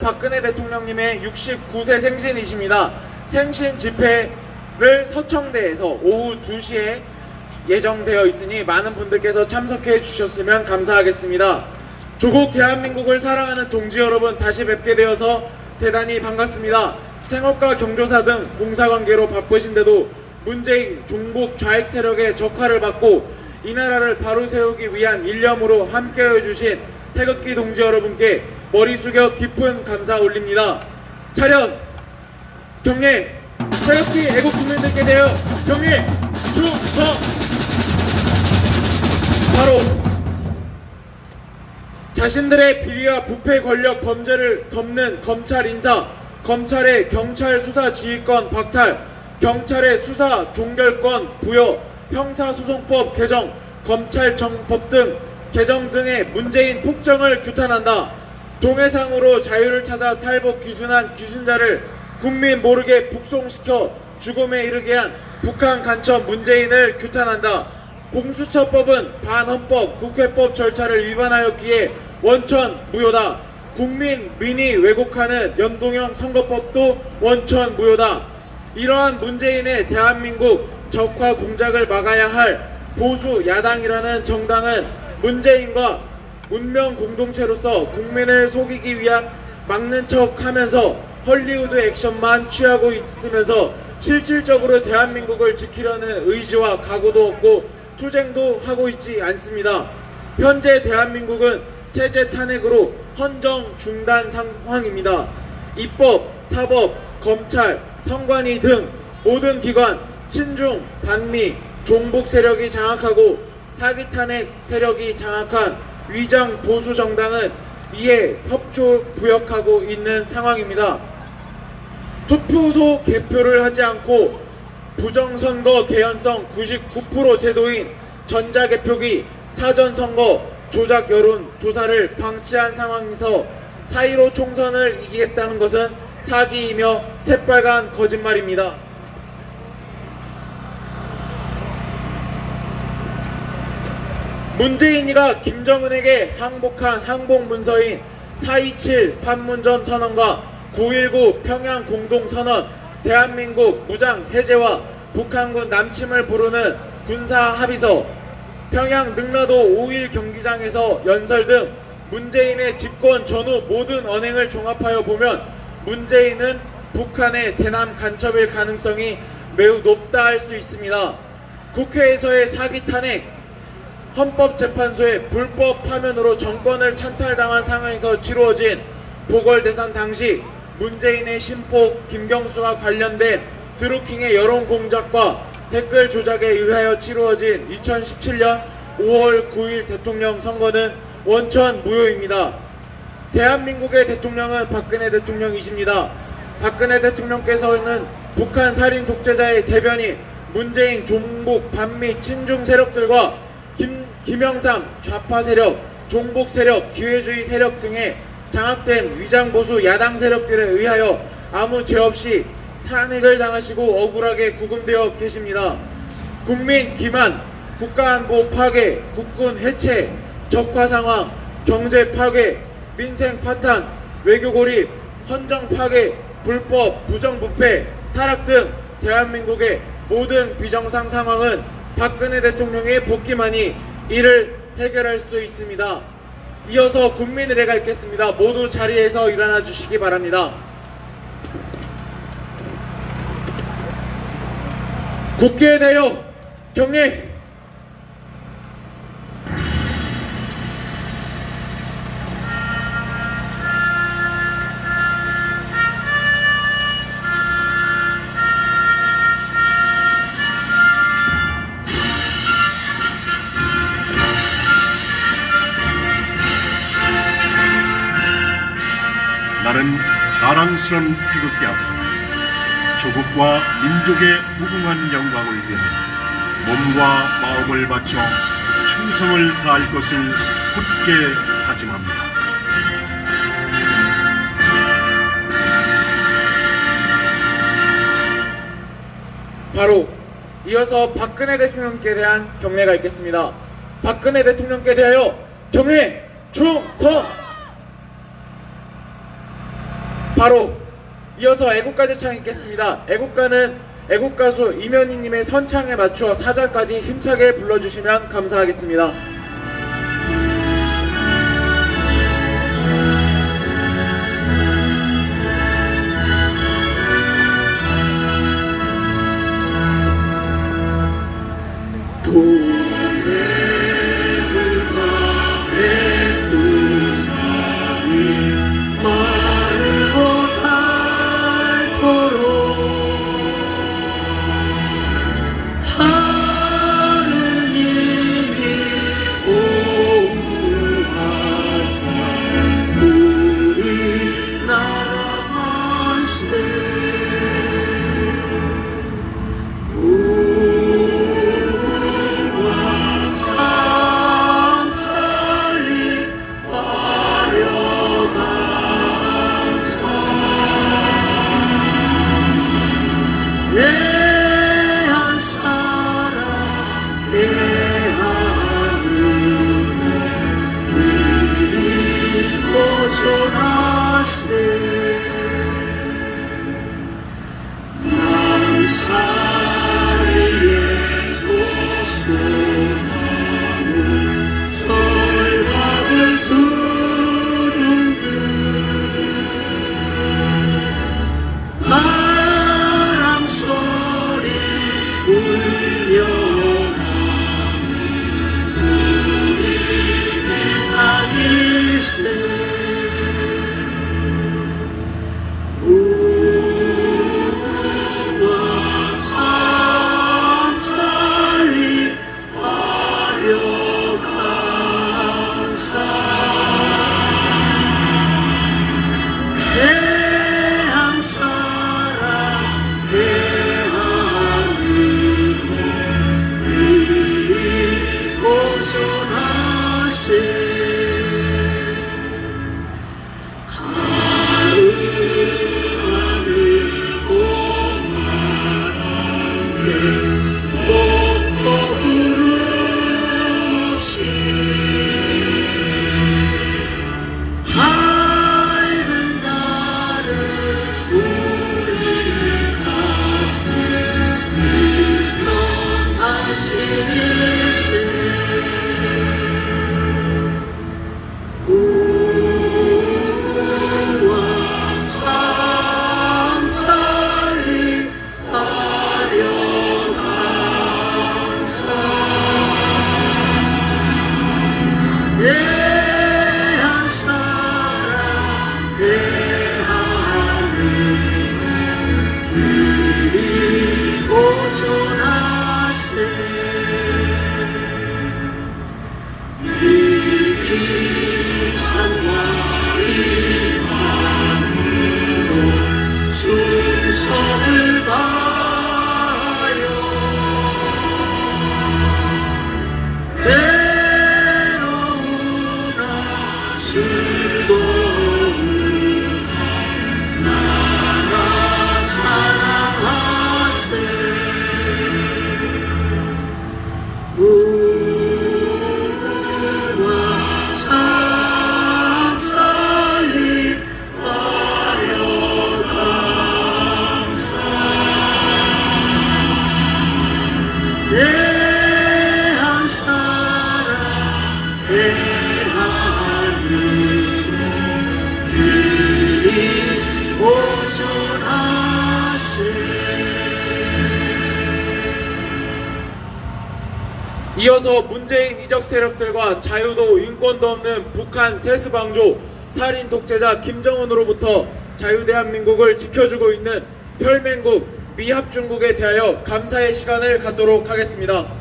박근혜 대통령님의 69세 생신이십니다. 생신 집회를 서청대에서 오후 2시에 예정되어 있으니 많은 분들께서 참석해 주셨으면 감사하겠습니다. 조국 대한민국을 사랑하는 동지 여러분, 다시 뵙게 되어서 대단히 반갑습니다. 생업과 경조사 등 공사관계로 바쁘신데도 문재인 종북 좌익 세력의 적화를 받고 이 나라를 바로 세우기 위한 일념으로 함께해 주신 태극기 동지 여러분께 머리 숙여 깊은 감사 올립니다. 차렷! 경례! 태극기 애국 국민들께 대하여 경례! 충성! 바로 자신들의 비리와 부패 권력 범죄를 덮는 검찰 인사, 검찰의 경찰 수사 지휘권 박탈, 경찰의 수사 종결권 부여, 형사소송법 개정, 검찰청법 등 개정 등의 문재인 폭정을 규탄한다. 동해상으로 자유를 찾아 탈북 귀순한 귀순자를 국민 모르게 북송시켜 죽음에 이르게 한 북한 간첩 문재인을 규탄한다. 공수처법은 반헌법 국회법 절차를 위반하였기에 원천 무효다. 국민 민의 왜곡하는 연동형 선거법도 원천 무효다. 이러한 문재인의 대한민국 적화 공작을 막아야 할 보수 야당이라는 정당은 문재인과 운명 공동체로서 국민을 속이기 위한 막는 척 하면서 헐리우드 액션만 취하고 있으면서 실질적으로 대한민국을 지키려는 의지와 각오도 없고 투쟁도 하고 있지 않습니다. 현재 대한민국은 체제 탄핵으로 헌정 중단 상황입니다. 입법, 사법, 검찰, 선관위 등 모든 기관 친중, 반미, 종북 세력이 장악하고 사기 탄핵 세력이 장악한 위장 보수 정당은 이에 협조 부역하고 있는 상황입니다. 투표소 개표를 하지 않고 부정선거 개연성 99% 제도인 전자개표기, 사전선거, 조작 여론 조사를 방치한 상황에서 4.15 총선을 이기겠다는 것은 사기이며 새빨간 거짓말입니다. 문재인이가 김정은에게 항복한 항복문서인 4.27 판문점 선언과 9.19 평양 공동선언, 대한민국 무장 해제와 북한군 남침을 부르는 군사합의서, 평양 능라도 5.1 경기장에서 연설 등 문재인의 집권 전후 모든 언행을 종합하여 보면 문재인은 북한의 대남 간첩일 가능성이 매우 높다 할 수 있습니다. 국회에서의 사기 탄핵, 헌법재판소의 불법 파면으로 정권을 찬탈당한 상황에서 치루어진 보궐대선 당시 문재인의 신폭 김경수와 관련된 드루킹의 여론 공작과 댓글 조작에 의하여 치루어진 2017년 5월 9일 대통령 선거는 원천 무효입니다. 대한민국의 대통령은 박근혜 대통령이십니다. 박근혜 대통령께서는 북한 살인 독재자의 대변인 문재인 종북 반미 친중 세력들과 김영삼 좌파 세력, 종북 세력, 기회주의 세력 등의 장악된 위장보수 야당 세력들에 의하여 아무 죄 없이 탄핵을 당하시고 억울하게 구금되어 계십니다. 국민 기만, 국가안보 파괴, 국군 해체, 적화 상황, 경제 파괴, 민생 파탄, 외교 고립, 헌정 파괴, 불법, 부정부패, 타락 등 대한민국의 모든 비정상 상황은 박근혜 대통령의 복귀만이 이를 해결할 수 있습니다. 이어서 국민의례가 있겠습니다. 모두 자리에서 일어나 주시기 바랍니다. 국회에 대하여 경례. 나는 자랑스러운 태극기 앞에 조국과 민족의 무궁한 영광을 위해 몸과 마음을 바쳐 충성을 다할 것을 굳게 다짐합니다. 바로 이어서 박근혜 대통령께 대한 경례가 있겠습니다. 박근혜 대통령께 대하여 경례 충성! 바로 이어서 애국가 제창 있겠습니다. 애국가는 애국가수 이면희님의 선창에 맞추어 4절까지 힘차게 불러주시면 감사하겠습니다. 이어서 문재인 이적 세력들과 자유도 인권도 없는 북한 세습왕조 살인 독재자 김정은으로부터 자유대한민국을 지켜주고 있는 혈맹국 미합중국에 대하여 감사의 시간을 갖도록 하겠습니다.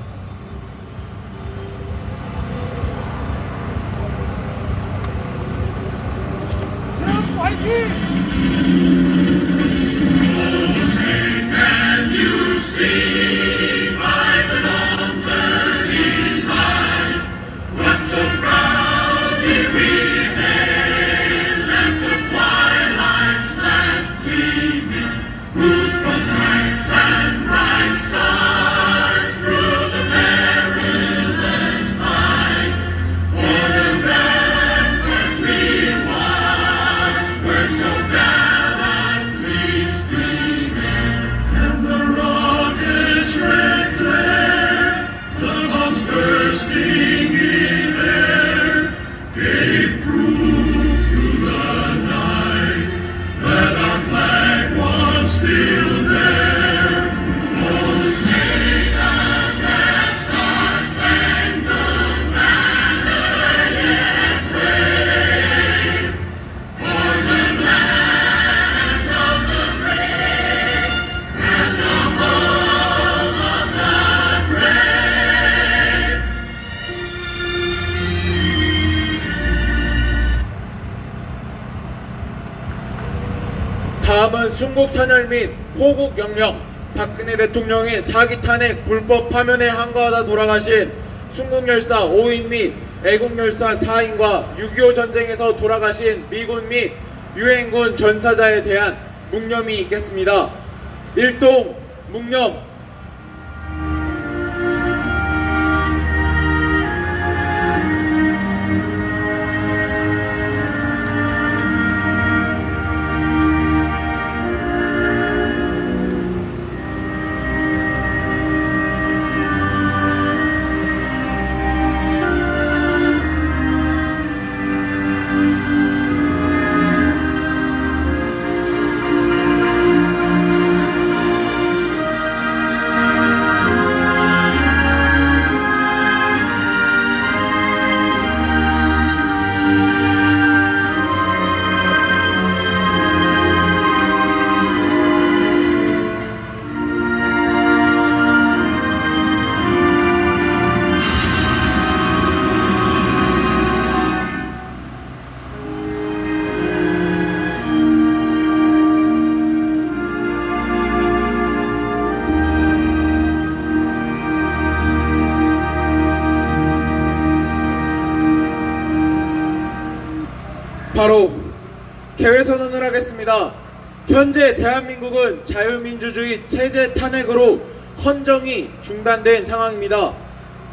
Whose bright and bright stars through 다음은 순국선열 및 호국영령, 박근혜 대통령의 사기 탄핵 불법 파면에 항거하다 돌아가신 순국열사 5인 및 애국열사 4인과 6.25 전쟁에서 돌아가신 미군 및 유엔군 전사자에 대한 묵념이 있겠습니다. 일동 묵념. 바로 개회선언을 하겠습니다. 현재 대한민국은 자유민주주의 체제 탄핵으로 헌정이 중단된 상황입니다.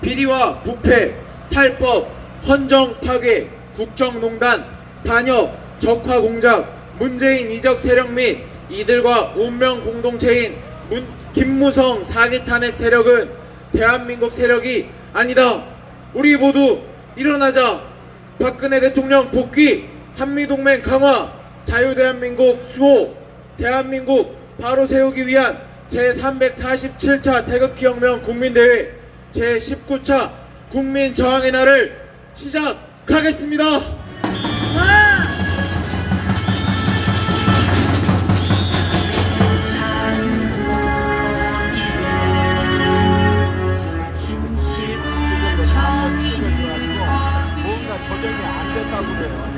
비리와 부패, 탈법, 헌정 파괴, 국정농단, 반역, 적화공작, 문재인 이적 세력 및 이들과 운명 공동체인 김무성 사기 탄핵 세력은 대한민국 세력이 아니다. 우리 모두 일어나자. 박근혜 대통령 복귀, 한미동맹 강화, 자유대한민국 수호, 대한민국 바로 세우기 위한 제347차 태극기혁명 국민대회 제19차 국민저항의 날을 시작하겠습니다. 조정이 안 됐다고 그래요.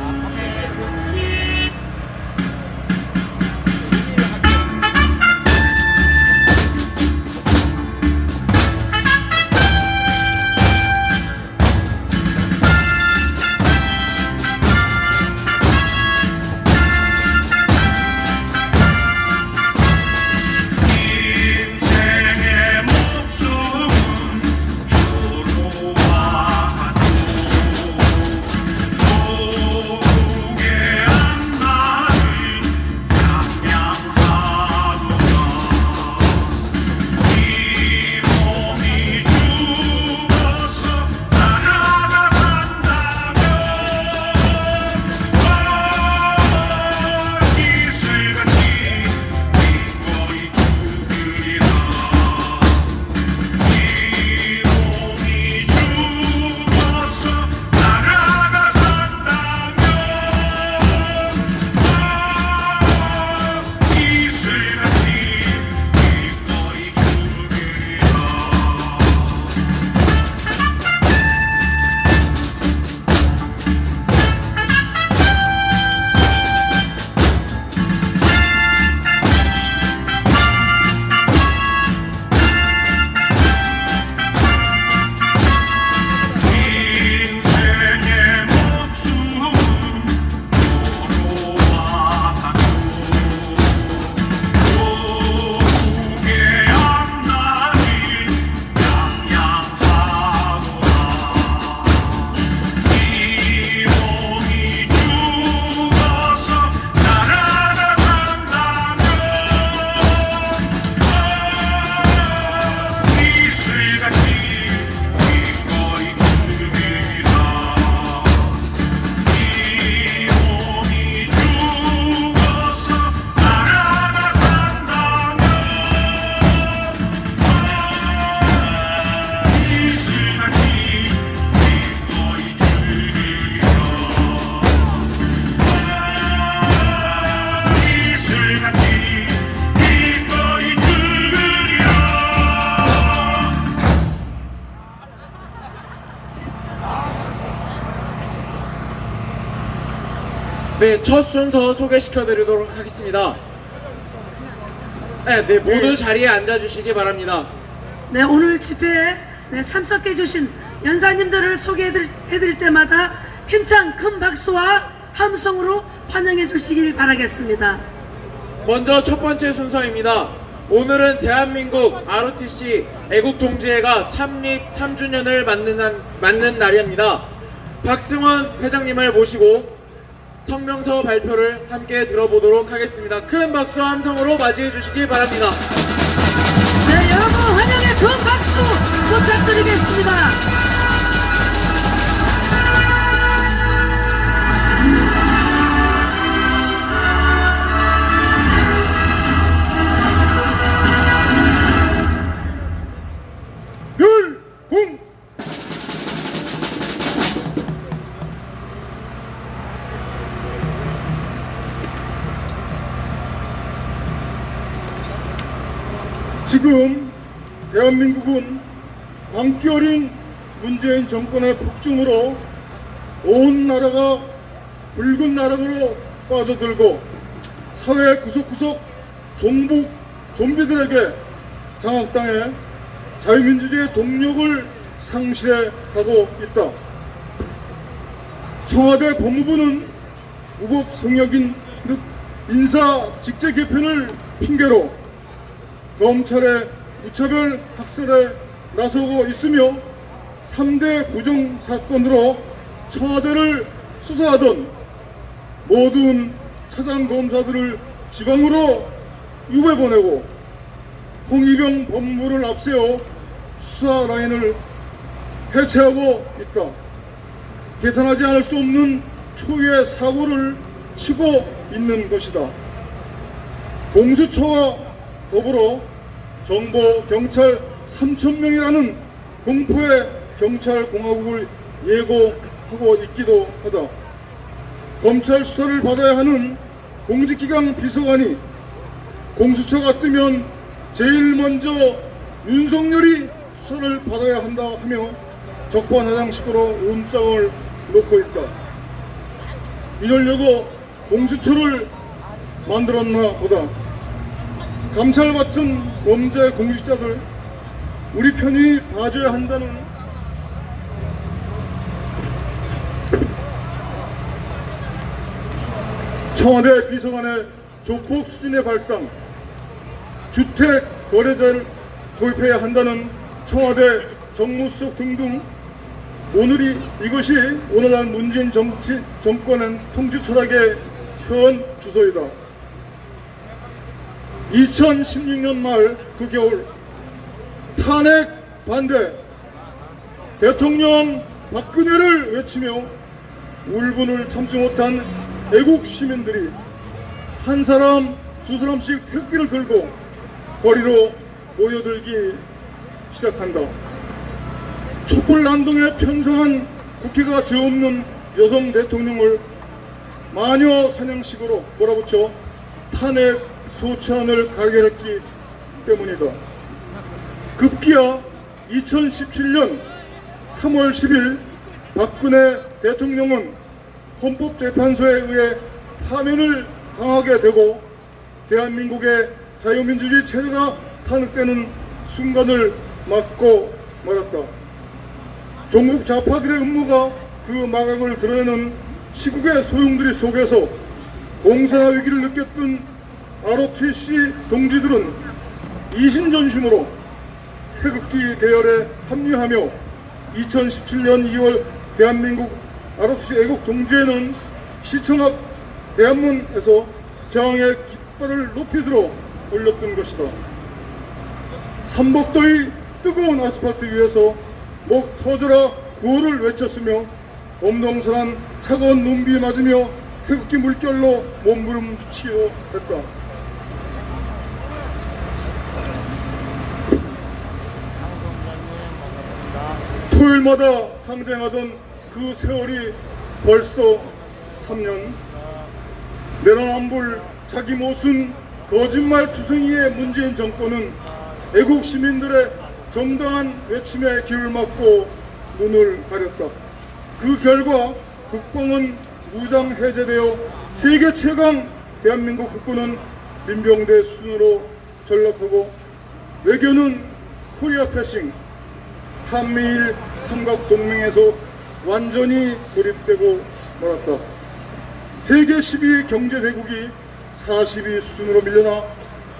네, 첫 순서 소개시켜 드리도록 하겠습니다. 네, 모두 자리에 앉아주시기 바랍니다. 네, 오늘 집회에 참석해 주신 연사님들을 소개해드릴 때마다 힘찬 큰 박수와 함성으로 환영해 주시길 바라겠습니다. 먼저 첫 번째 순서입니다. 오늘은 대한민국 ROTC 애국동지회가 창립 3주년을 맞는 날입니다. 박승원 회장님을 모시고 성명서 발표를 함께 들어보도록 하겠습니다. 큰 박수와 함성으로 맞이해 주시기 바랍니다. 네, 여러분 환영의 큰 박수 부탁드리겠습니다. 열공! 지금 대한민국은 광기 어린 문재인 정권의 폭증으로 온 나라가 붉은 나락으로 빠져들고 사회 구석구석 종북 좀비들에게 장악당해 자유민주주의의 동력을 상실해 가고 있다. 청와대 법무부는 무법 성역인 듯 인사 직제 개편을 핑계로 검찰의 무차별 학살에 나서고 있으며 3대 부정사건으로 청와대를 수사하던 모든 차장검사들을 지방으로 유배 보내고 홍위병 법무부를 앞세워 수사 라인을 해체하고 있다. 계산하지 않을 수 없는 초유의 사고를 치고 있는 것이다. 공수처와 더불어 정보 경찰 3,000명이라는 공포의 경찰 공화국을 예고하고 있기도 하다. 검찰 수사를 받아야 하는 공직기강 비서관이 공수처가 뜨면 제일 먼저 윤석열이 수사를 받아야 한다 하며 적반하장식으로 움짝을 놓고 있다. 이러려고 공수처를 만들었나 보다. 감찰 같은 범죄 공직자들 우리 편이 봐줘야 한다는 청와대 비서관의 조폭 수준의 발상, 주택 거래자를 도입해야 한다는 청와대 정무수석 등등 이것이 오늘날 문재인 정권의 통치 철학의 현 주소이다. 2016년 말 그 겨울 탄핵 반대 대통령 박근혜를 외치며 울분을 참지 못한 애국 시민들이 한 사람 두 사람씩 태극기를 들고 거리로 모여들기 시작한다. 촛불난동에 편성한 국회가 죄없는 여성 대통령을 마녀 사냥식으로 몰아붙여 탄핵 소추안을 가결했기 때문이다. 급기야 2017년 3월 10일 박근혜 대통령은 헌법재판소에 의해 파면을 당하게 되고 대한민국의 자유민주주의 체제가 탄핵되는 순간을 맞고 말았다. 종북 좌파들의 음모가 그 마각을 드러내는 시국의 소용돌이 속에서 공산화 위기를 느꼈던 ROTC 동지들은 이신전심으로 태극기 대열에 합류하며 2017년 2월 대한민국 ROTC 애국동지회는 시청 앞 대한문에서 저항의 깃발을 높이 들어 올렸던 것이다. 삼복도의 뜨거운 아스팔트 위에서 목 터져라 구호를 외쳤으며 엄동설한 차가운 눈비 맞으며 태극기 물결로 몸부림치려 했다. 토요일마다 항쟁하던 그 세월이 벌써 3년. 내로남불 자기 모순 거짓말투성이의 문재인 정권은 애국 시민들의 정당한 외침에 귀를 막고 눈을 가렸다. 그 결과 국방은 무장 해제되어 세계 최강 대한민국 국군은 민병대 수준으로 전락하고 외교는 코리아 패싱, 한미일 삼각동맹에서 완전히 고립되고 말았다. 세계 12위 경제대국이 42위 수준으로 밀려나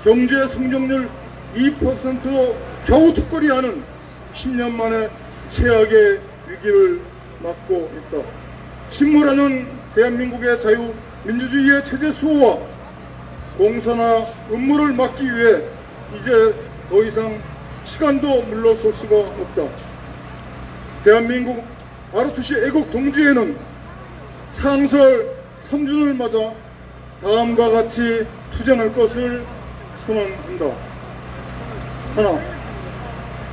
경제 성장률 2%로 겨우 턱걸이하는 10년 만에 최악의 위기를 맞고 있다. 침몰하는 대한민국의 자유민주주의의 체제 수호와 공사나 음모를 막기 위해 이제 더 이상 시간도 물러설 수가 없다. 대한민국 ROTC 애국 동지회는 창설 3주년을 맞아 다음과 같이 투쟁할 것을 선언한다. 하나,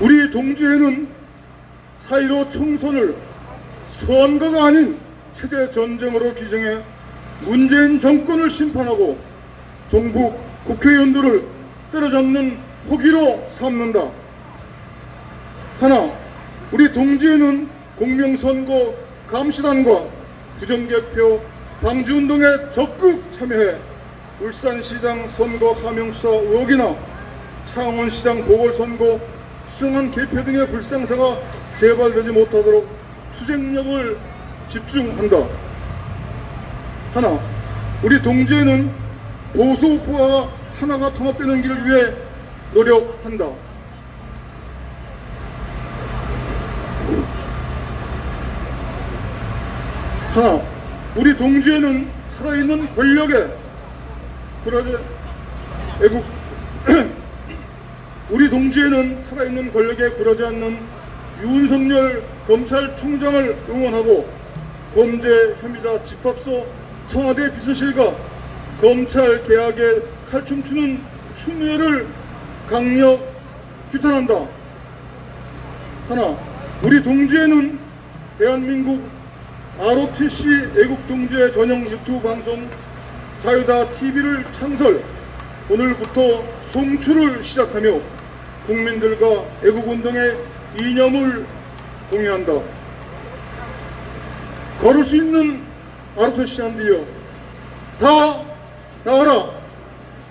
우리 동지회는 4.15 총선을 선거가 아닌 체제 전쟁으로 규정해 문재인 정권을 심판하고 종북 국회의원들을 때려잡는 호기로 삼는다. 하나, 우리 동지회는 공명선거 감시단과 부정개표 방지운동에 적극 참여해 울산시장 선거 하명수사 의혹이나 창원시장 보궐선거 수정안 개표 등의 불상사가 재발되지 못하도록 투쟁력을 집중한다. 하나, 우리 동지회는 보수우파와 하나가 통합되는 길을 위해 노력한다. 하나, 우리 동지회는 살아있는 권력에 굴하지 애국 우리 동지회는 살아있는 권력에 굴하지 않는 윤석열 검찰총장을 응원하고 범죄 혐의자 집합소 청와대 비서실과 검찰 개혁에 칼춤추는 추미애를 강력 규탄한다. 하나, 우리 동지회는 대한민국 ROTC 애국동지회 전용 유튜브 방송 자유다 TV를 창설, 오늘부터 송출을 시작하며 국민들과 애국운동의 이념을 공유한다. 걸을 수 있는 ROTC한들이여, 다 나와라.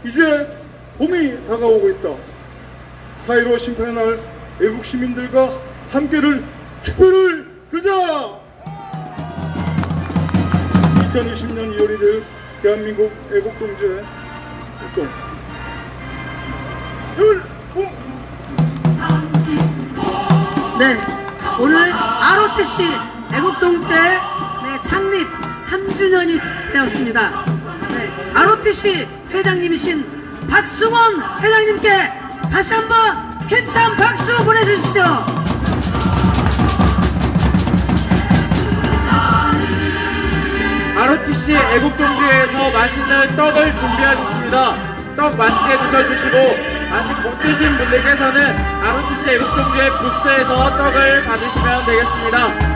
이제 봄이 다가오고 있다. 4.15 심판의 날 애국 시민들과 함께를 촛불을 들자. 2020년 2월 1일 대한민국 애국동지회 활동 네, 오늘 ROTC 애국동지회 창립 3주년이 되었습니다. 네, ROTC 회장님이신 박승원 회장님께 다시 한번 힘찬 박수 보내주십시오. ROTC 애국동지회에서 맛있는 떡을 준비하셨습니다. 떡 맛있게 드셔주시고 아직 못 드신 분들께서는 ROTC 애국동지회 부스에서 떡을 받으시면 되겠습니다.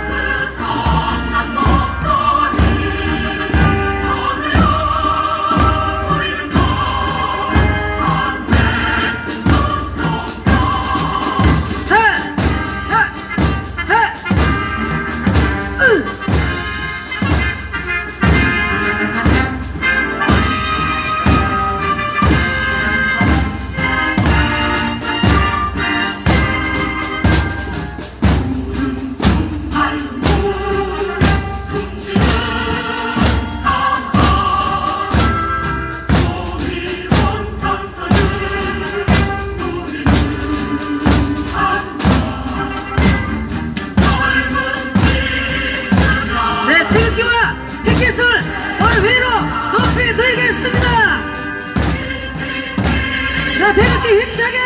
태극기와 백기술 오늘 위로 높이 들겠습니다. 네, 태극기 힘차게.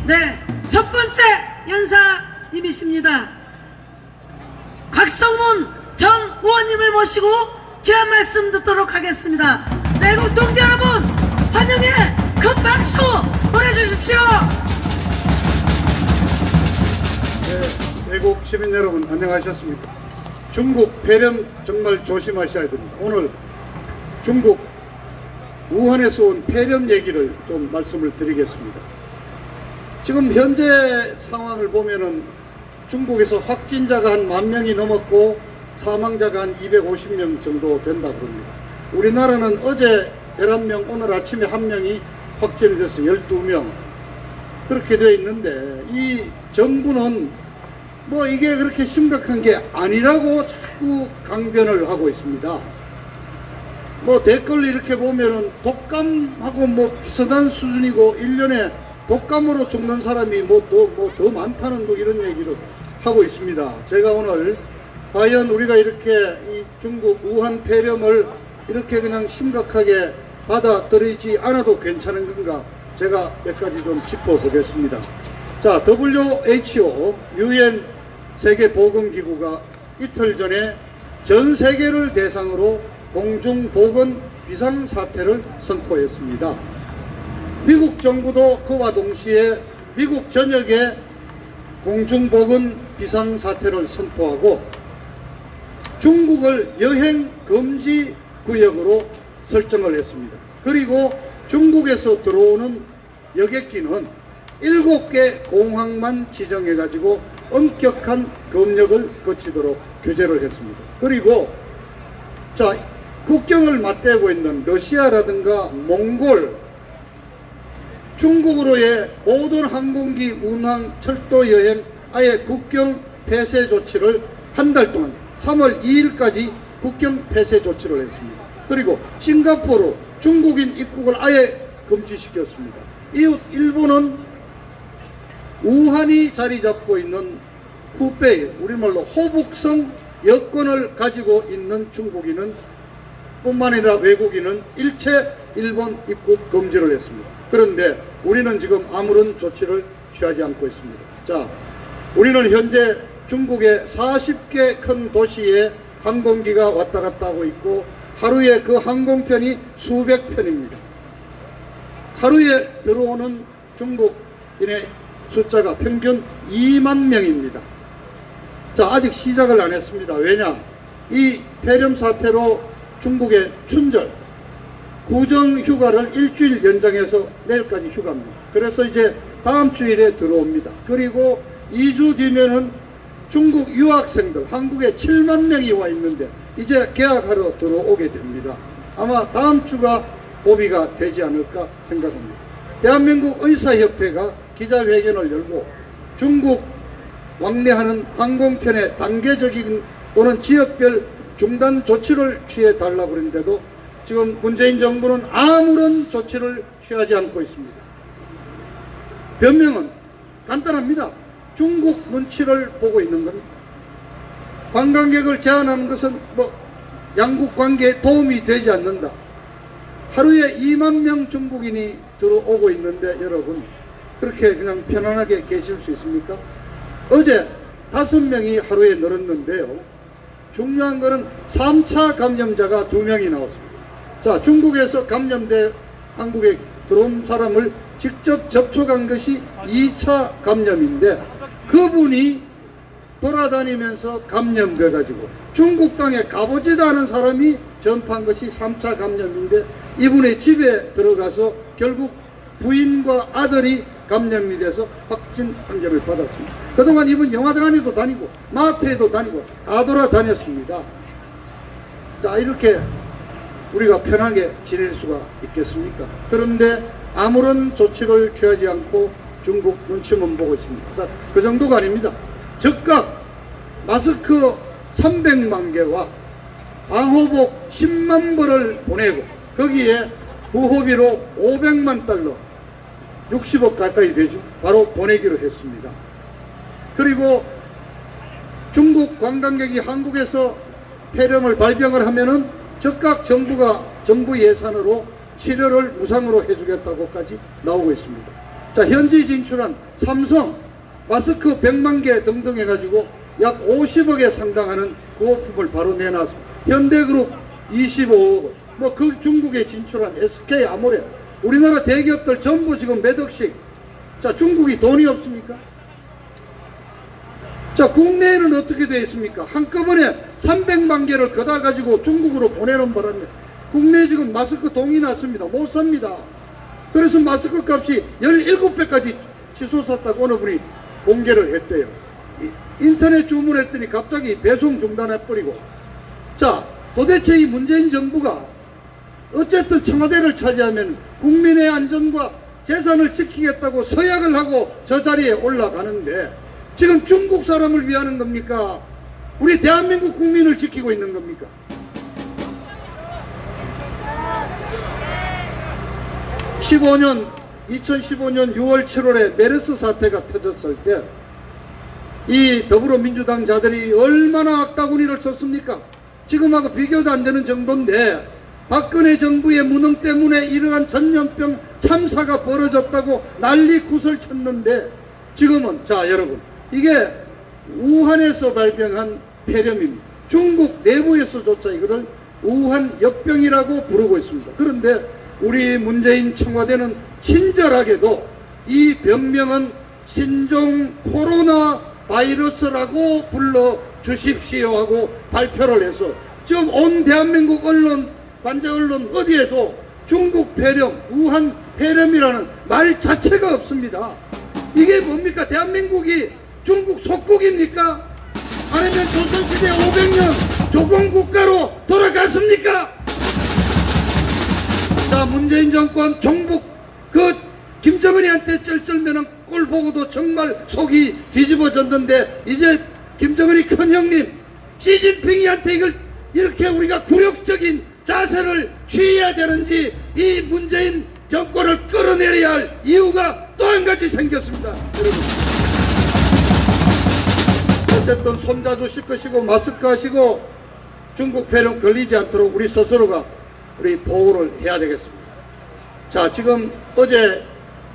네, 첫 번째 연사님이십니다. 곽성문 전 의원님을 모시고 귀한 말씀 듣도록 하겠습니다. 네, 애국 동지 여러분, 환영의 큰 박수 보내주십시오. 네, 애국 시민 여러분 안녕하셨습니까? 중국 폐렴 정말 조심하셔야 됩니다. 오늘 중국 우한에서 온 폐렴 얘기를 좀 말씀을 드리겠습니다. 지금 현재 상황을 보면은 중국에서 확진자가 한 10,000명이 넘었고 사망자가 한 250명 정도 된다고 합니다. 우리나라는 어제 11명, 오늘 아침에 1명이 확진이 돼서 12명 그렇게 되어 있는데, 이 정부는 뭐 이게 그렇게 심각한 게 아니라고 자꾸 강변을 하고 있습니다. 뭐 댓글 이렇게 보면은 독감하고 뭐 비슷한 수준이고 1년에 독감으로 죽는 사람이 더 많다는 뭐 이런 얘기를 하고 있습니다. 제가 오늘 과연 우리가 이렇게 이 중국 우한 폐렴을 이렇게 그냥 심각하게 받아들이지 않아도 괜찮은 건가, 제가 몇 가지 좀 짚어보겠습니다. 자, WHO, UN 세계보건기구가 이틀 전에 전 세계를 대상으로 공중보건 비상사태를 선포했습니다. 미국 정부도 그와 동시에 미국 전역에 공중보건 비상사태를 선포하고 중국을 여행 금지 구역으로 설정을 했습니다. 그리고 중국에서 들어오는 여객기는 7개 공항만 지정해가지고 엄격한 검역을 거치도록 규제를 했습니다. 그리고 자, 국경을 맞대고 있는 러시아라든가 몽골, 중국으로의 모든 항공기 운항, 철도 여행 아예 국경 폐쇄 조치를 한 달 동안 3월 2일까지 국경 폐쇄 조치를 했습니다. 그리고 싱가포르 중국인 입국을 아예 금지시켰습니다. 이웃 일본은 우한이 자리 잡고 있는 후베이, 우리말로 호북성 여권을 가지고 있는 중국인은 뿐만 아니라 외국인은 일체 일본 입국 금지를 했습니다. 그런데 우리는 지금 아무런 조치를 취하지 않고 있습니다. 자, 우리는 현재 중국의 40개 큰 도시에 항공기가 왔다 갔다 하고 있고 하루에 그 항공편이 수백 편입니다. 하루에 들어오는 중국인의 숫자가 평균 2만 명입니다. 자, 아직 시작을 안 했습니다. 왜냐? 이 폐렴 사태로 중국의 춘절, 구정휴가를 일주일 연장해서 내일까지 휴가입니다. 그래서 이제 다음 주일에 들어옵니다. 그리고 2주 뒤면은 중국 유학생들, 한국에 7만 명이 와 있는데 이제 계약하러 들어오게 됩니다. 아마 다음 주가 고비가 되지 않을까 생각합니다. 대한민국 의사협회가 기자회견을 열고 중국 왕래하는 항공편의 단계적인 또는 지역별 중단 조치를 취해달라고 그랬는데도 지금 문재인 정부는 아무런 조치를 취하지 않고 있습니다. 변명은 간단합니다. 중국 눈치를 보고 있는 겁니다. 관광객을 제한하는 것은 뭐 양국 관계에 도움이 되지 않는다. 하루에 2만 명 중국인이 들어오고 있는데 여러분 그렇게 그냥 편안하게 계실 수 있습니까? 어제 5명이 하루에 늘었는데요. 중요한 거는 3차 감염자가 2명이 나왔습니다. 자, 중국에서 감염돼 한국에 들어온 사람을 직접 접촉한 것이 2차 감염인데 그분이 돌아다니면서 감염돼 가지고 중국 땅에 가보지도 않은 사람이 전파한 것이 3차 감염인데 이분의 집에 들어가서 결국 부인과 아들이 감염이 돼서 확진 판정을 받았습니다. 그동안 이분 영화관에도 다니고 마트에도 다니고 다 돌아다녔습니다. 자, 이렇게 우리가 편하게 지낼 수가 있겠습니까? 그런데 아무런 조치를 취하지 않고 중국 눈치만 보고 있습니다. 자, 그 정도가 아닙니다. 즉각 마스크 300만 개와 방호복 10만 벌을 보내고 거기에 부호비로 500만 달러 60억 가까이 되죠. 바로 보내기로 했습니다. 그리고 중국 관광객이 한국에서 폐렴을 발병을 하면은 즉각 정부 예산으로 치료를 무상으로 해주겠다고까지 나오고 있습니다. 자, 현지 진출한 삼성 마스크 100만 개 등등 해가지고 약 50억에 상당하는 구호품을 바로 내놨습니다. 현대그룹 25억, 뭐 그 중국에 진출한 SK 아모레, 우리나라 대기업들 전부 지금 몇 억씩. 자, 중국이 돈이 없습니까? 자, 국내에는 어떻게 되어 있습니까? 한꺼번에 300만 개를 거다 가지고 중국으로 보내는 바람에 국내에 지금 마스크 동이 났습니다. 못 삽니다. 그래서 마스크 값이 17배까지 치솟았다고 어느 분이 공개를 했대요. 인터넷 주문했더니 갑자기 배송 중단해버리고. 자, 도대체 이 문재인 정부가 어쨌든 청와대를 차지하면 국민의 안전과 재산을 지키겠다고 서약을 하고 저 자리에 올라가는데 지금 중국 사람을 위하는 겁니까? 우리 대한민국 국민을 지키고 있는 겁니까? (15년) 2015년 6월 7월에 메르스 사태가 터졌을 때 이 더불어민주당자들이 얼마나 악다구니를 썼습니까? 지금하고 비교도 안 되는 정도인데 박근혜 정부의 무능 때문에 이러한 전염병 참사가 벌어졌다고 난리 굿을 쳤는데 지금은, 자 여러분, 이게 우한에서 발병한 폐렴입니다. 중국 내부에서조차 이거를 우한 역병이라고 부르고 있습니다. 그런데 우리 문재인 청와대는 친절하게도 이 병명은 신종 코로나 바이러스라고 불러주십시오 하고 발표를 해서 지금 온 대한민국 언론, 관제 언론 어디에도 중국 폐렴, 우한 폐렴이라는 말 자체가 없습니다. 이게 뭡니까? 대한민국이 중국 속국입니까? 아니면 조선시대 500년 조공국가로 돌아갔습니까? 자, 문재인 정권 종북 김정은이한테 쩔쩔매는 꼴 보고도 정말 속이 뒤집어졌는데 이제 김정은이 큰 형님 시진핑이한테 이걸 이렇게 우리가 굴욕적인 자세를 취해야 되는지 이 문재인 정권을 끌어내려야 할 이유가 또 한 가지 생겼습니다. 여러분, 어쨌든 손 자주 씻으시고 마스크 하시고 중국 폐렴 걸리지 않도록 우리 스스로가 우리 보호를 해야 되겠습니다. 자, 지금 어제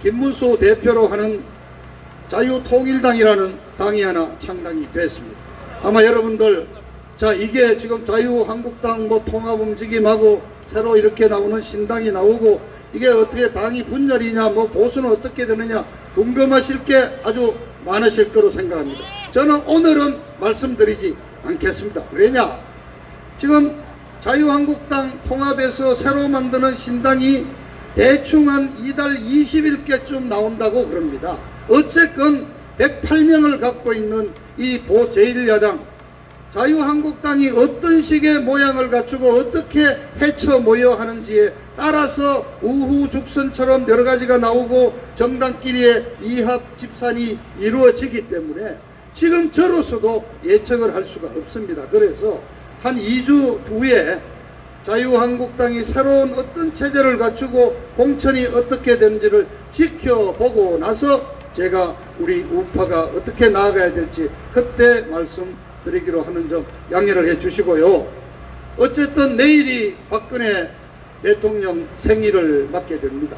김문수 대표로 하는 자유통일당이라는 당이 하나 창당이 됐습니다. 아마 여러분들, 자, 이게 지금 자유한국당 뭐 통합움직임하고 새로 이렇게 나오는 신당이 나오고 이게 어떻게 당이 분열이냐 뭐 보수는 어떻게 되느냐 궁금하실 게 아주 많으실 거로 생각합니다. 저는 오늘은 말씀드리지 않겠습니다. 왜냐? 지금 자유한국당 통합에서 새로 만드는 신당이 대충 한 이달 20일께쯤 나온다고 그럽니다. 어쨌건 108명을 갖고 있는 이 제1야당 자유한국당이 어떤 식의 모양을 갖추고 어떻게 헤쳐 모여 하는지에 따라서 우후죽순처럼 여러 가지가 나오고 정당끼리의 이합 집산이 이루어지기 때문에 지금 저로서도 예측을 할 수가 없습니다. 그래서 한 2주 후에 자유한국당이 새로운 어떤 체제를 갖추고 공천이 어떻게 되는지를 지켜보고 나서 제가 우리 우파가 어떻게 나아가야 될지 그때 말씀드리기로 하는 점 양해를 해 주시고요. 어쨌든 내일이 박근혜 대통령 생일을 맞게 됩니다.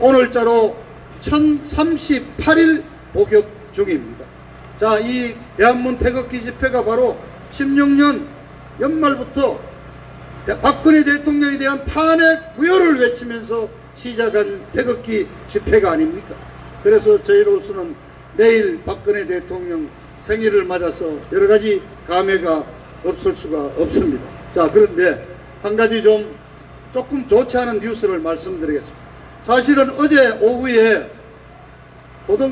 오늘자로 1038일 복역 중입니다. 자, 이 대한문 태극기 집회가 바로 16년 연말부터 박근혜 대통령에 대한 탄핵 무효를 외치면서 시작한 태극기 집회가 아닙니까? 그래서 저희로서는 내일 박근혜 대통령 생일을 맞아서 여러 가지 감회가 없을 수가 없습니다. 자, 그런데 한 가지 조금 좋지 않은 뉴스를 말씀드리겠습니다. 사실은 어제 오후에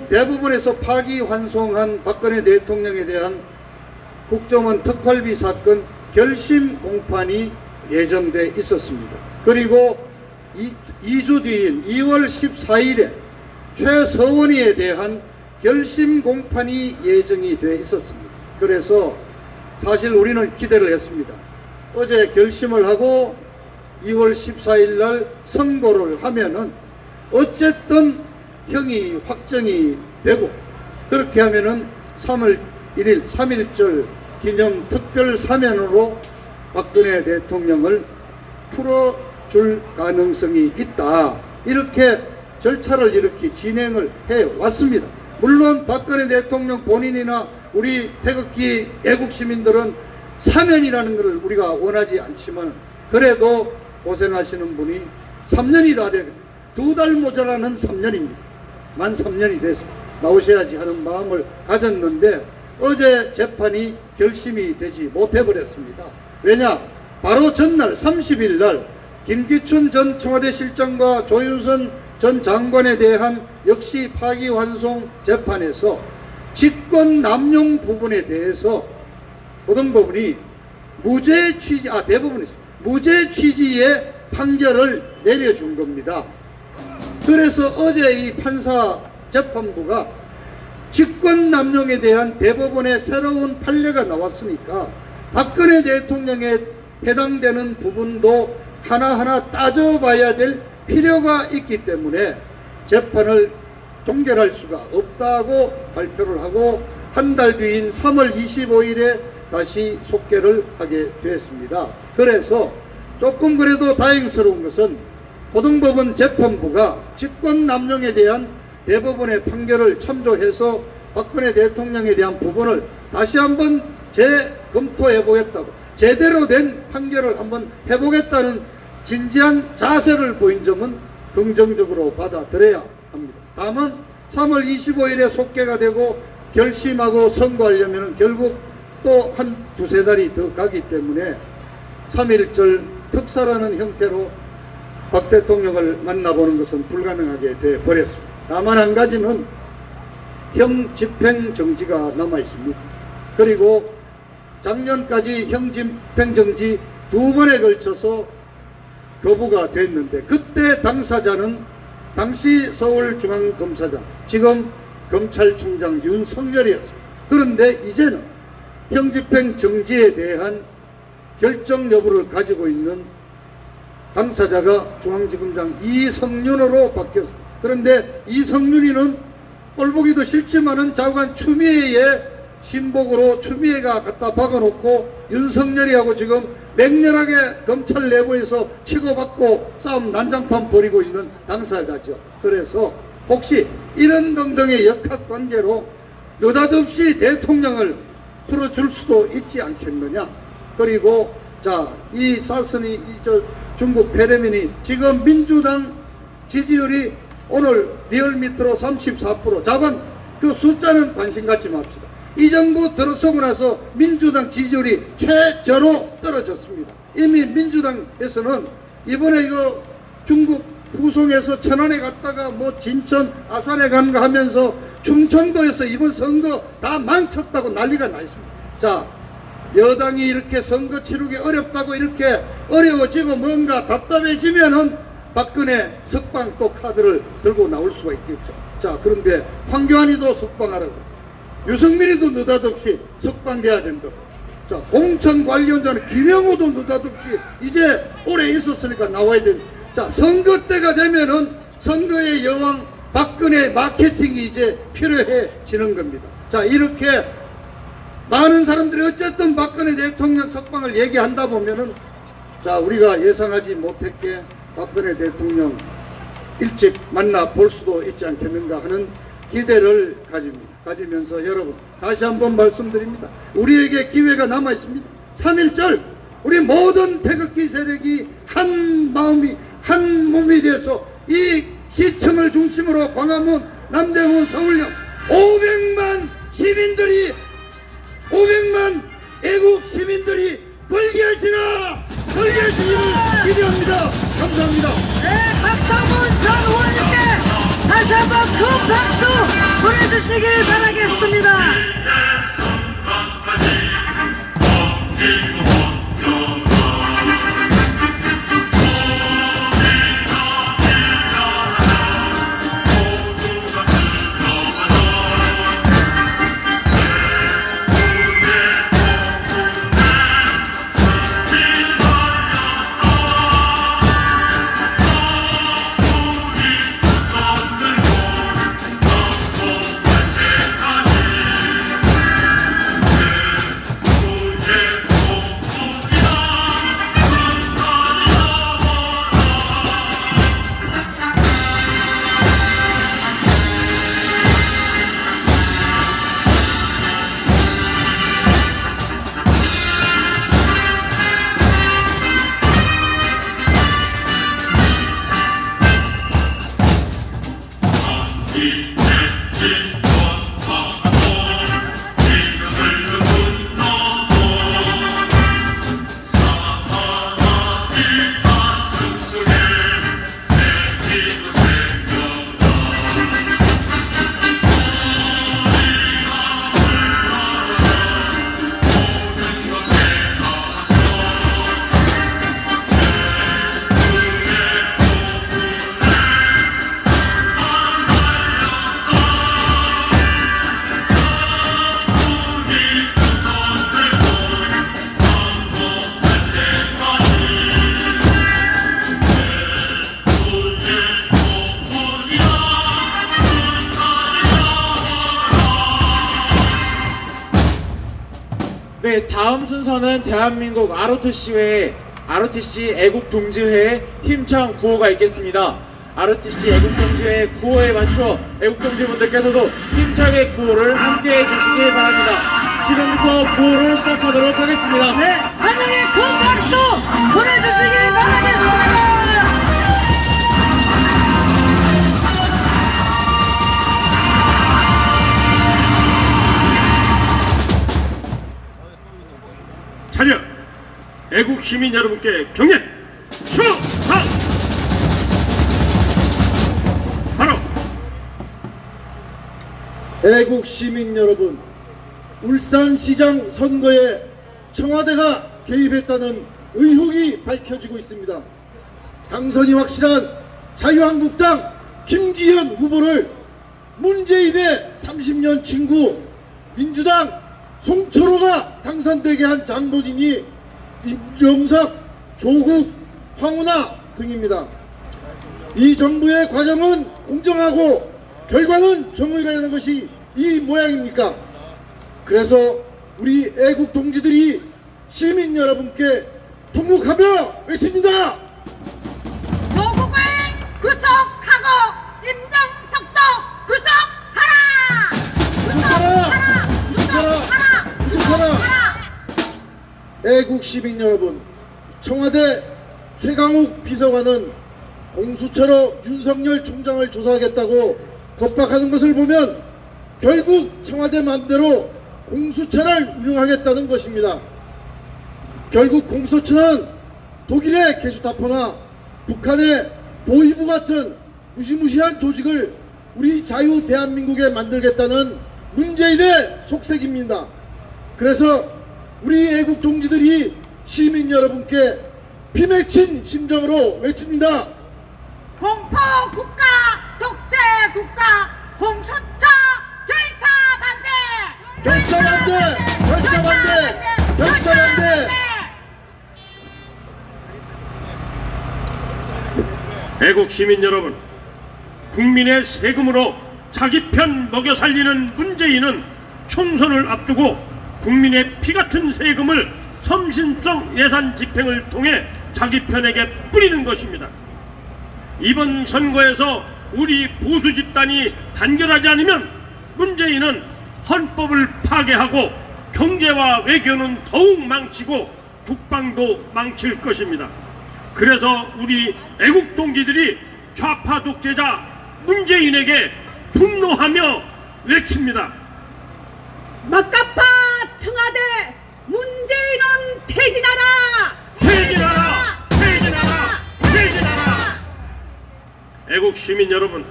대부분에서 파기환송한 박근혜 대통령에 대한 국정원 특활비 사건 결심 공판이 예정돼 있었습니다. 그리고 2주 뒤인 2월 14일에 최서원이에 대한 결심 공판이 예정이 돼 있었습니다. 그래서 사실 우리는 기대를 했습니다. 어제 결심을 하고 2월 14일 날 선고를 하면은 어쨌든 형이 확정이 되고 그렇게 하면은 3월 1일 3.1절 기념 특별 사면으로 박근혜 대통령을 풀어줄 가능성이 있다. 이렇게 절차를 이렇게 진행을 해왔습니다. 물론 박근혜 대통령 본인이나 우리 태극기 애국시민들은 사면이라는 것을 우리가 원하지 않지만 그래도 고생하시는 분이 3년이 다 되고 2달 모자라는 3년입니다. 만 3년이 돼서 나오셔야지 하는 마음을 가졌는데 어제 재판이 결심이 되지 못해버렸습니다. 왜냐? 바로 전날 30일 날 김기춘 전 청와대 실장과 조윤선 전 장관에 대한 역시 파기환송 재판에서 직권 남용 부분에 대해서 고등법원이 대법원에서 무죄 취지의 판결을 내려준 겁니다. 그래서 어제 이 판사 재판부가 직권 남용에 대한 대법원의 새로운 판례가 나왔으니까 박근혜 대통령에 해당되는 부분도 하나하나 따져봐야 될 필요가 있기 때문에 재판을 종결할 수가 없다고 발표를 하고 한 달 뒤인 3월 25일에 다시 속개를 하게 됐습니다. 그래서 조금 그래도 다행스러운 것은 고등법원 재판부가 직권 남용에 대한 대법원의 판결을 참조해서 박근혜 대통령에 대한 부분을 다시 한번 재검토해 보겠다고, 제대로 된 판결을 한번 해보겠다는 진지한 자세를 보인 점은 긍정적으로 받아들여야 합니다. 다만 3월 25일에 속개가 되고 결심하고 선고하려면 결국 또 한 두세 달이 더 가기 때문에 3.1절 특사라는 형태로 박 대통령을 만나보는 것은 불가능하게 되어버렸습니다. 다만 한 가지는 형 집행 정지가 남아 있습니다. 그리고 작년까지 형 집행 정지 2번에 걸쳐서 거부가 됐는데 그때 당사자는 당시 서울중앙검사장, 지금 검찰총장 윤석열이었습니다. 그런데 이제는 형 집행 정지에 대한 결정 여부를 가지고 있는 당사자가 중앙지검장 이성윤으로 바뀌었습니다. 그런데 이성윤이는 꼴보기도 싫지만은 장관 추미애의 신복으로 추미애가 갖다 박아놓고 윤석열이하고 지금 맹렬하게 검찰 내부에서 치고받고 싸움 난장판 벌이고 있는 당사자죠. 그래서 혹시 이런 등등의 역학관계로 느닷없이 대통령을 풀어줄 수도 있지 않겠느냐. 그리고 이 사선이 중국 페레민이 지금 민주당 지지율이 오늘 리얼미터로 34%. 자관 그 숫자는 관심 갖지 맙시다. 이 정부 들어서고 나서 민주당 지지율이 최저로 떨어졌습니다. 이미 민주당에서는 이번에 이거 중국 후송에서 천안에 갔다가 뭐 진천 아산에 간가 하면서 충청도에서 이번 선거 다 망쳤다고 난리가 나 있습니다. 여당이 이렇게 선거 치르기 어렵다고 이렇게 어려워지고 뭔가 답답해지면은 박근혜 석방 또 카드를 들고 나올 수가 있겠죠. 그런데 황교안이도 석방하라고, 유승민이도 느닷없이 석방돼야 된다. 공천관리위원장은 김영호도 느닷없이 이제 오래 있었으니까 나와야 된다. 선거 때가 되면은 선거의 여왕 박근혜 마케팅이 이제 필요해지는 겁니다. 이렇게 많은 사람들이 어쨌든 박근혜 대통령 석방을 얘기한다 보면은 우리가 예상하지 못했게 박근혜 대통령 일찍 만나볼 수도 있지 않겠는가 하는 기대를 가지면서 여러분 다시 한번 말씀드립니다. 우리에게 기회가 남아 있습니다. 3.1절 우리 모든 태극기 세력이 한 마음이 한 몸이 돼서 이 시청을 중심으로 광화문, 남대문, 서울역 500만 애국 시민들이 걸기하시라! 걸기하시기를 기대합니다. 감사합니다. 네, 박성훈 전 의원님께 다시 한번 큰 박수 보내주시길 바라겠습니다. 다음 순서는 대한민국 ROTC 애국동지회의 힘찬 구호가 있겠습니다. ROTC 애국동지회 구호에 맞춰 애국동지분들께서도 힘차게 구호를 함께 해주시기 바랍니다. 지금부터 구호를 시작하도록 하겠습니다. 네, 환영의 큰 박수 보내주시길 바라겠습니다. 차렷! 애국 시민 여러분께 경례! 축하! 바로 애국 시민 여러분, 울산시장 선거에 청와대가 개입했다는 의혹이 밝혀지고 있습니다. 당선이 확실한 자유한국당 김기현 후보를 문재인의 30년 친구 민주당 송철호가 당선되게 한 장본인이 임종석, 조국, 황운하 등입니다. 이 정부의 과정은 공정하고 결과는 정의라는 것이 이 모양입니까? 그래서 우리 애국 동지들이 시민 여러분께 통곡하며 외칩니다. 조국을 구속하고 임종석도 구속하라! 구속하라! 애국 시민 여러분, 청와대 최강욱 비서관은 공수처로 윤석열 총장을 조사하겠다고 겁박하는 것을 보면 결국 청와대 맘대로 공수처를 운영하겠다는 것입니다. 결국 공수처는 독일의 게슈타포나 북한의 보이부 같은 무시무시한 조직을 우리 자유 대한민국에 만들겠다는 문재인의 속색입니다. 그래서 우리 애국 동지들이 시민 여러분께 피맺힌 심정으로 외칩니다. 공포 국가, 독재 국가, 공수처 결사 반대! 결사 반대! 애국 시민 여러분, 국민의 세금으로 자기 편 먹여 살리는 문재인은 총선을 앞두고 국민의 피 같은 세금을 섬신성 예산 집행을 통해 자기 편에게 뿌리는 것입니다. 이번 선거에서 우리 보수 집단이 단결하지 않으면 문재인은 헌법을 파괴하고 경제와 외교는 더욱 망치고 국방도 망칠 것입니다. 그래서 우리 애국 동지들이 좌파 독재자 문재인에게 분노하며 외칩니다. 막가파 청와대 문재인은 퇴진하라! 퇴진하라! 퇴진하라! 퇴진하라! 애국 시민 여러분,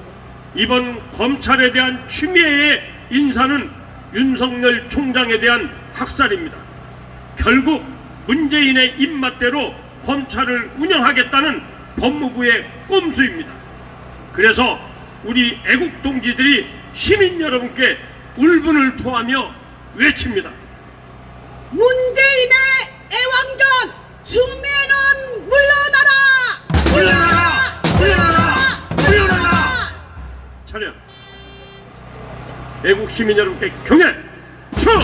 이번 검찰에 대한 추미애의 인사는 윤석열 총장에 대한 학살입니다. 결국 문재인의 입맛대로 검찰을 운영하겠다는 법무부의 꼼수입니다. 그래서 우리 애국 동지들이 시민 여러분께 울분을 토하며 외칩니다. 문재인의 애왕전 추미애는 물러나라! 물러나라! 물러나라! 물러나라! 차렷! 애국 시민 여러분께 경례! 축하!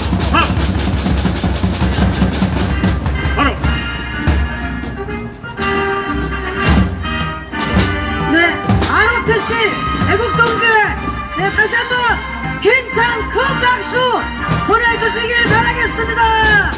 바로 네, ROTC 애국동지회 네, 다시 한번 힘찬 큰 박수 보내주시길 바라겠습니다.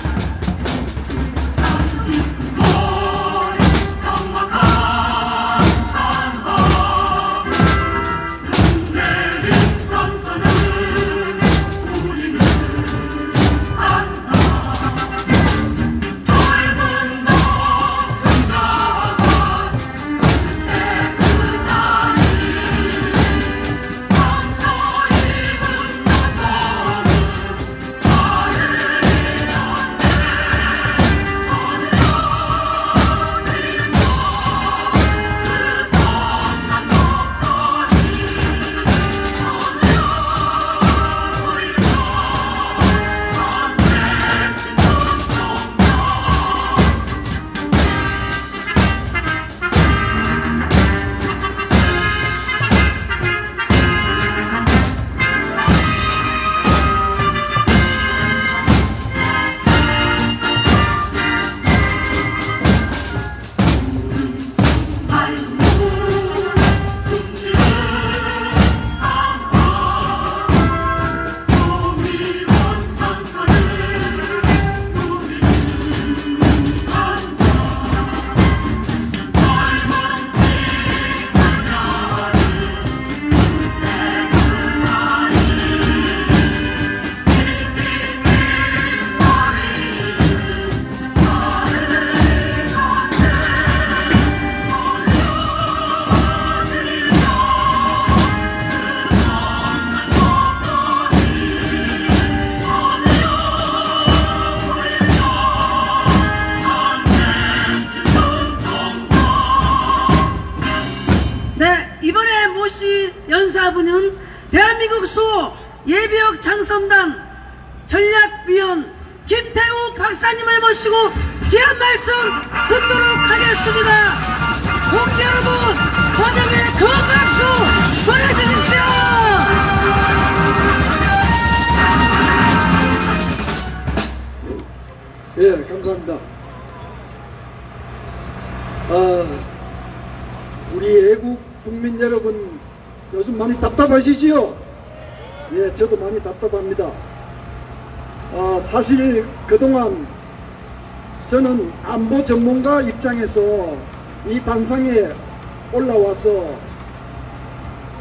2014분은 대한민국 수 예비역 장선단 전략위원 김태우 박사님을 모시고 귀한 말씀 듣도록 하겠습니다. 동지 여러분, 환영의 큰 박수 보내주십시오. 예, 감사합니다. 우리 애국 국민 여러분, 요즘 많이 답답하시지요? 예, 저도 많이 답답합니다. 사실 그동안 저는 안보 전문가 입장에서 이 단상에 올라와서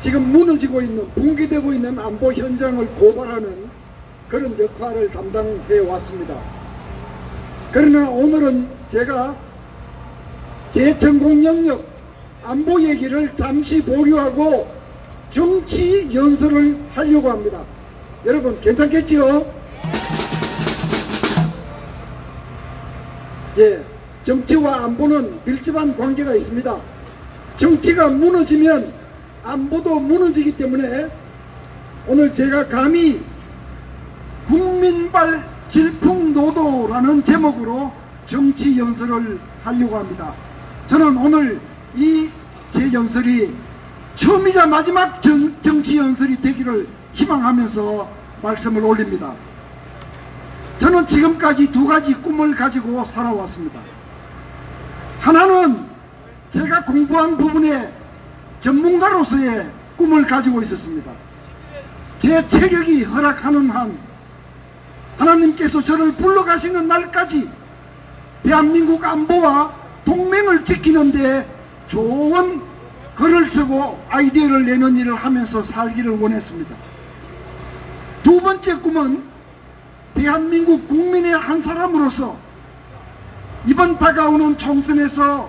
지금 무너지고 있는, 붕괴되고 있는 안보 현장을 고발하는 그런 역할을 담당해 왔습니다. 그러나 오늘은 제가 제 전공 영역 안보 얘기를 잠시 보류하고 정치 연설을 하려고 합니다. 여러분 괜찮겠지요? 예, 정치와 안보는 밀접한 관계가 있습니다. 정치가 무너지면 안보도 무너지기 때문에 오늘 제가 감히 국민발 질풍노도라는 제목으로 정치 연설을 하려고 합니다. 저는 오늘 이 제 연설이 처음이자 마지막 정치 연설이 되기를 희망하면서 말씀을 올립니다. 저는 지금까지 두 가지 꿈을 가지고 살아왔습니다. 하나는 제가 공부한 부분에 전문가로서의 꿈을 가지고 있었습니다. 제 체력이 허락하는 한 하나님께서 저를 불러가시는 날까지 대한민국 안보와 동맹을 지키는 데 좋은 글을 쓰고 아이디어를 내는 일을 하면서 살기를 원했습니다. 두 번째 꿈은 대한민국 국민의 한 사람으로서 이번 다가오는 총선에서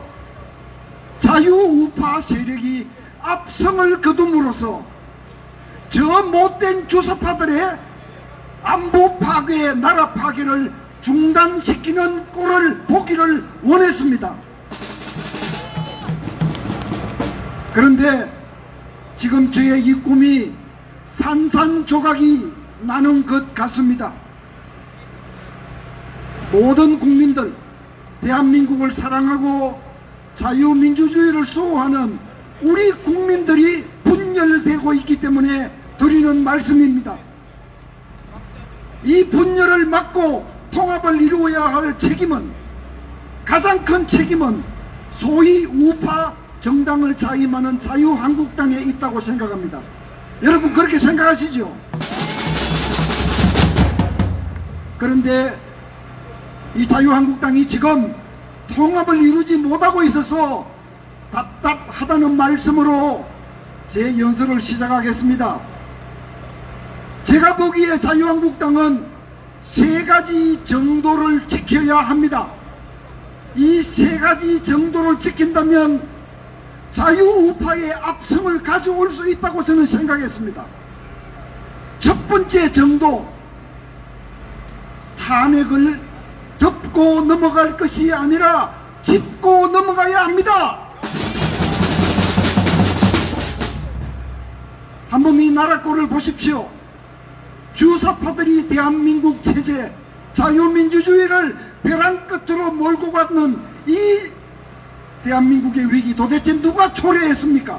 자유우파 세력이 압승을 거둠으로써 저 못된 주사파들의 안보 파괴, 나라 파괴를 중단시키는 꼴을 보기를 원했습니다. 그런데 지금 저의 이 꿈이 산산조각이 나는 것 같습니다. 모든 국민들, 대한민국을 사랑하고 자유민주주의를 수호하는 우리 국민들이 분열되고 있기 때문에 드리는 말씀입니다. 이 분열을 막고 통합을 이루어야 할 책임은, 가장 큰 책임은 소위 우파 정당을 자임하는 자유한국당에 있다고 생각합니다. 여러분 그렇게 생각하시죠? 그런데 이 자유한국당이 지금 통합을 이루지 못하고 있어서 답답하다는 말씀으로 제 연설을 시작하겠습니다. 제가 보기에 자유한국당은 세 가지 정도를 지켜야 합니다. 이 세 가지 정도를 지킨다면 자유우파의 압승을 가져올 수 있다고 저는 생각했습니다. 첫 번째 정도, 탄핵을 덮고 넘어갈 것이 아니라 짚고 넘어가야 합니다. 한번 이 나라 꼴을 보십시오. 주사파들이 대한민국 체제, 자유민주주의를 벼랑 끝으로 몰고 가는 이 대한민국의 위기 도대체 누가 초래했습니까?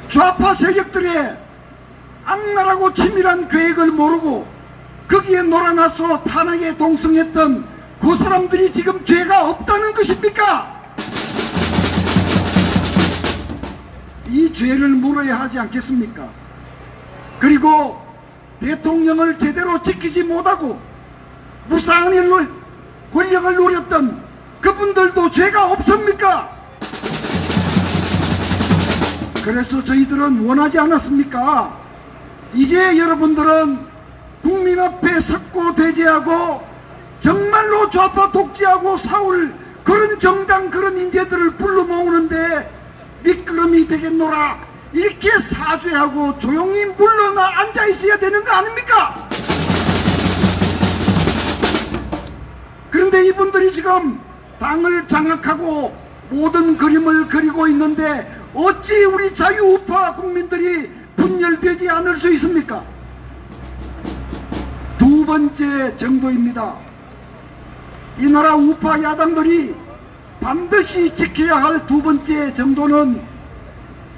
좌파 세력들의 악랄하고 치밀한 계획을 모르고 거기에 놀아나서 탄핵에 동승했던 그 사람들이 지금 죄가 없다는 것입니까? 이 죄를 물어야 하지 않겠습니까? 그리고 대통령을 제대로 지키지 못하고 무상한 일로 권력을 누렸던 그분들도 죄가 없습니까? 그래서 저희들은 원하지 않았습니까? 이제 여러분들은 국민 앞에 섰고 대제하고 정말로 좌파 독재하고 싸울 그런 정당, 그런 인재들을 불러 모으는데 미끄럼이 되겠노라, 이렇게 사죄하고 조용히 물러나 앉아 있어야 되는 거 아닙니까? 그런데 이분들이 지금 당을 장악하고 모든 그림을 그리고 있는데 어찌 우리 자유우파 국민들이 분열되지 않을 수 있습니까? 두 번째 정도입니다. 이 나라 우파 야당들이 반드시 지켜야 할 두 번째 정도는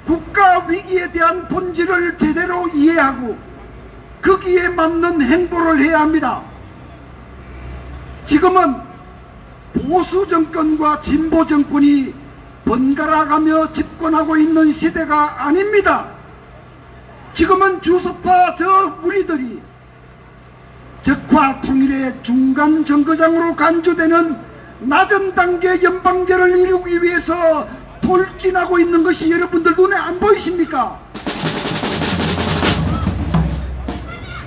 국가 위기에 대한 본질을 제대로 이해하고 거기에 맞는 행보를 해야 합니다. 지금은 보수 정권과 진보 정권이 번갈아가며 집권하고 있는 시대가 아닙니다. 지금은 주석파 저 무리들이 적화 통일의 중간 정거장으로 간주되는 낮은 단계 연방제를 이루기 위해서 돌진하고 있는 것이 여러분들 눈에 안 보이십니까?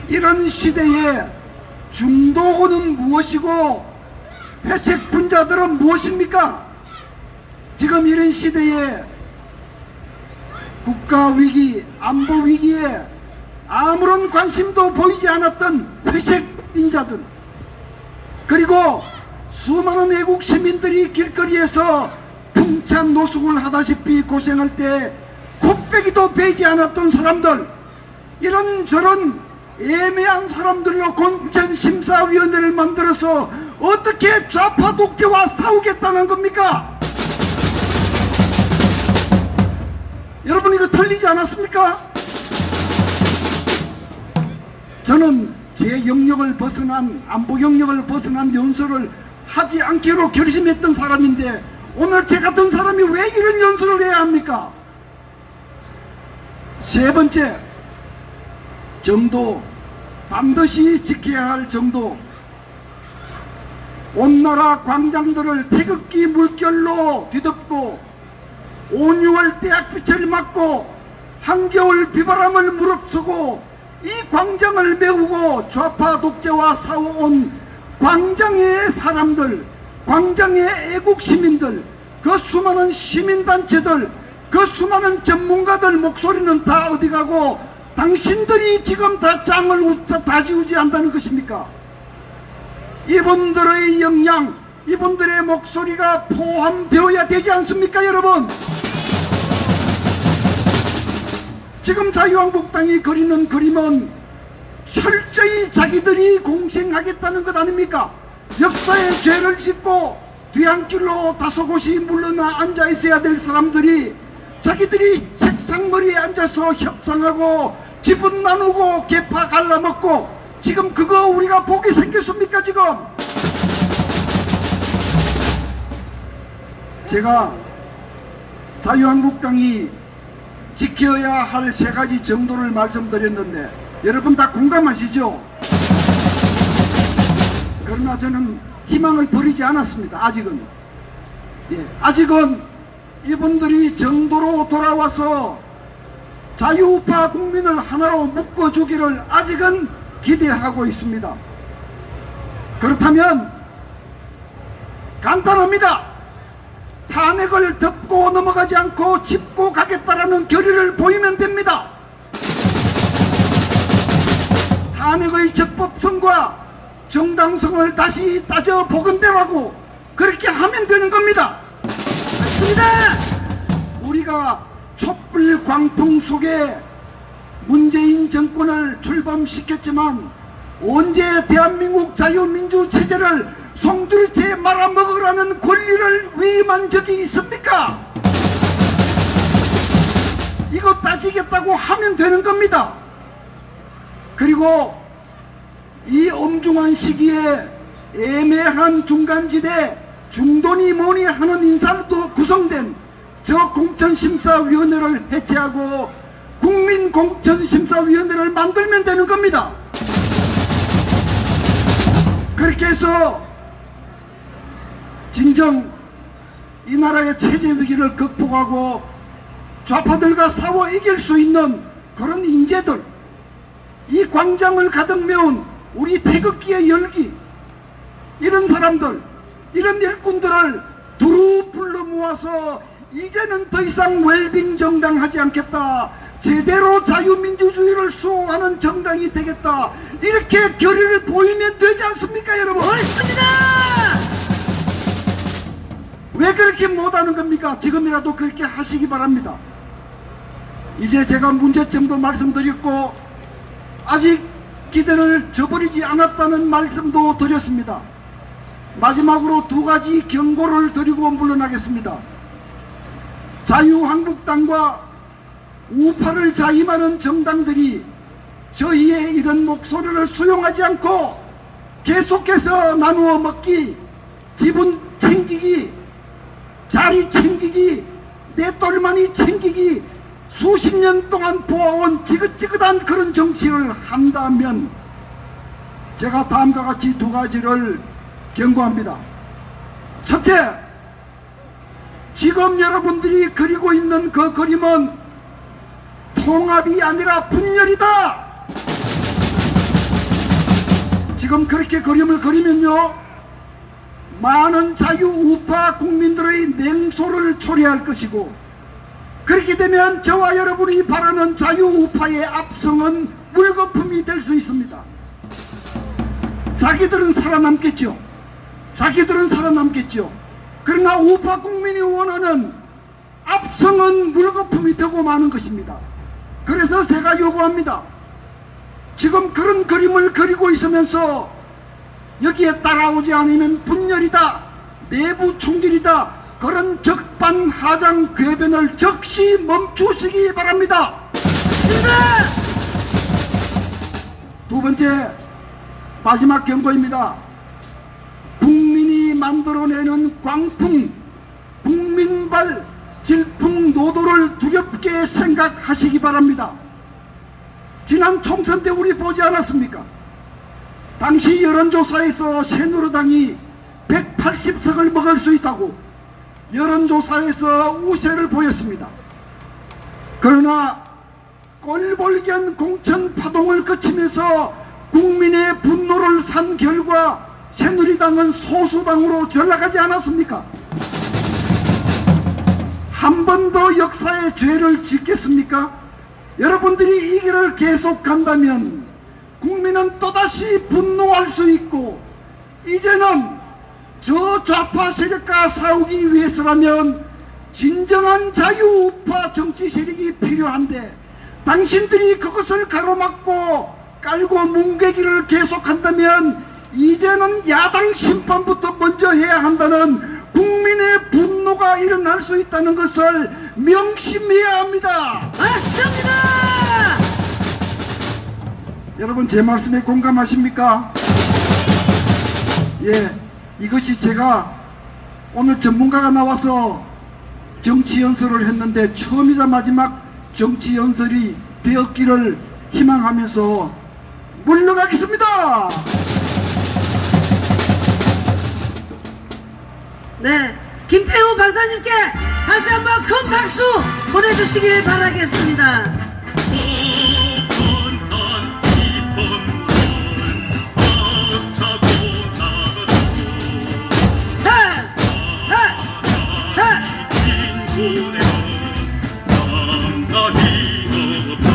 이런 시대에 중도고는 무엇이고 회색 분자들은 무엇입니까? 지금 이런 시대에 국가위기, 안보위기에 아무런 관심도 보이지 않았던 회색 인자들, 그리고 수많은 애국 시민들이 길거리에서 풍찬 노숙을 하다시피 고생할 때 콧배기도 베지 않았던 사람들, 이런저런 애매한 사람들로 공천심사위원회를 만들어서 어떻게 좌파 독재와 싸우겠다는 겁니까? 여러분, 이거 틀리지 않았습니까? 저는 제 영역을 벗어난, 안보 영역을 벗어난 연설을 하지 않기로 결심했던 사람인데 오늘 제 같은 사람이 왜 이런 연설을 해야 합니까? 세 번째 정도, 반드시 지켜야 할 정도. 온 나라 광장들을 태극기 물결로 뒤덮고 온 6월 대학빛을 맞고 한겨울 비바람을 무릅쓰고 이 광장을 메우고 좌파 독재와 싸워온 광장의 사람들, 광장의 애국 시민들, 그 수많은 시민단체들, 그 수많은 전문가들 목소리는 다 어디 가고 당신들이 지금 다 짱을 다 지우지 않다는 것입니까? 이분들의 역량, 이분들의 목소리가 포함되어야 되지 않습니까, 여러분? 지금 자유한국당이 그리는 그림은 철저히 자기들이 공생하겠다는 것 아닙니까? 역사의 죄를 짓고 뒤안길로 다소곳이 물러나 앉아 있어야 될 사람들이 자기들이 책상머리에 앉아서 협상하고 지분 나누고 개파 갈라먹고 지금 그거 우리가 보게 생겼습니까, 지금? 제가 자유한국당이 지켜야 할 세 가지 정도를 말씀드렸는데 여러분 다 공감하시죠? 그러나 저는 희망을 버리지 않았습니다. 아직은. 아직은 이분들이 정도로 돌아와서 자유우파 국민을 하나로 묶어주기를 아직은 기대하고 있습니다. 그렇다면 간단합니다. 탄핵을 덮고 넘어가지 않고 짚고 가겠다라는 결의를 보이면 됩니다. 탄핵의 적법성과 정당성을 다시 따져 보건대라고 그렇게 하면 되는 겁니다. 맞습니다. 우리가 촛불 광풍 속에 문재인 정권을 출범시켰지만 언제 대한민국 자유민주 체제를 송두리째 말아먹으라는 권리를 위임한 적이 있습니까? 이거 따지겠다고 하면 되는 겁니다. 그리고 이 엄중한 시기에 애매한 중간지대 중도니 뭐니 하는 인사로 구성된 저 공천심사위원회를 해체하고 국민공천심사위원회를 만들면 되는 겁니다. 그렇게 해서 진정 이 나라의 체제 위기를 극복하고 좌파들과 싸워 이길 수 있는 그런 인재들, 이 광장을 가득 메운 우리 태극기의 열기, 이런 사람들, 이런 일꾼들을 두루 불러 모아서 이제는 더 이상 웰빙 정당 하지 않겠다, 제대로 자유민주주의를 수호하는 정당이 되겠다, 이렇게 결의를 보이면 되지 않습니까, 여러분? 옳습니다. 왜 그렇게 못하는 겁니까? 지금이라도 그렇게 하시기 바랍니다. 이제 제가 문제점도 말씀드렸고 아직 기대를 저버리지 않았다는 말씀도 드렸습니다. 마지막으로 두 가지 경고를 드리고 물러나겠습니다. 자유한국당과 우파를 자임하는 정당들이 저희의 이런 목소리를 수용하지 않고 계속해서 나누어 먹기, 지분 챙기기, 자리 챙기기, 내 똘마니 챙기기, 수십 년 동안 보아온 지긋지긋한 그런 정치를 한다면 제가 다음과 같이 두 가지를 경고합니다. 첫째, 지금 여러분들이 그리고 있는 그 그림은 통합이 아니라 분열이다. 지금 그렇게 그림을 그리면요, 많은 자유우파 국민들의 냉소를 초래할 것이고, 그렇게 되면 저와 여러분이 바라는 자유우파의 압승은 물거품이 될 수 있습니다. 자기들은 살아남겠죠. 자기들은 살아남겠죠. 그러나 우파 국민이 원하는 압승은 물거품이 되고 마는 것입니다. 그래서 제가 요구합니다. 지금 그런 그림을 그리고 있으면서 여기에 따라오지 않으면 분열이다, 내부 총질이다, 그런 적반하장 궤변을 즉시 멈추시기 바랍니다. 두 번째, 마지막 경고입니다. 국민이 만들어내는 광풍, 국민발 질풍노도를 두렵게 생각하시기 바랍니다. 지난 총선 때 우리 보지 않았습니까? 당시 여론조사에서 새누리당이 180석을 먹을 수 있다고 여론조사에서 우세를 보였습니다. 그러나 꼴볼견 공천파동을 거치면서 국민의 분노를 산 결과 새누리당은 소수당으로 전락하지 않았습니까? 한 번 더 역사의 죄를 짓겠습니까? 여러분들이 이 길을 계속 간다면 국민은 또다시 분노할 수 있고, 이제는 저 좌파 세력과 싸우기 위해서라면 진정한 자유우파 정치 세력이 필요한데, 당신들이 그것을 가로막고 깔고 뭉개기를 계속한다면 이제는 야당 심판부터 먼저 해야 한다는 국민의 분노가 일어날 수 있다는 것을 명심해야 합니다. 맞습니다. 여러분, 제 말씀에 공감하십니까? 예, 이것이 제가 오늘 전문가가 나와서 정치 연설을 했는데 처음이자 마지막 정치 연설이 되었기를 희망하면서 물러가겠습니다. 네, 김태우 박사님께 다시 한번 큰 박수 보내주시길 바라겠습니다. 본선 깊은 물 벅차고 나가도 인군의 감각이 없다.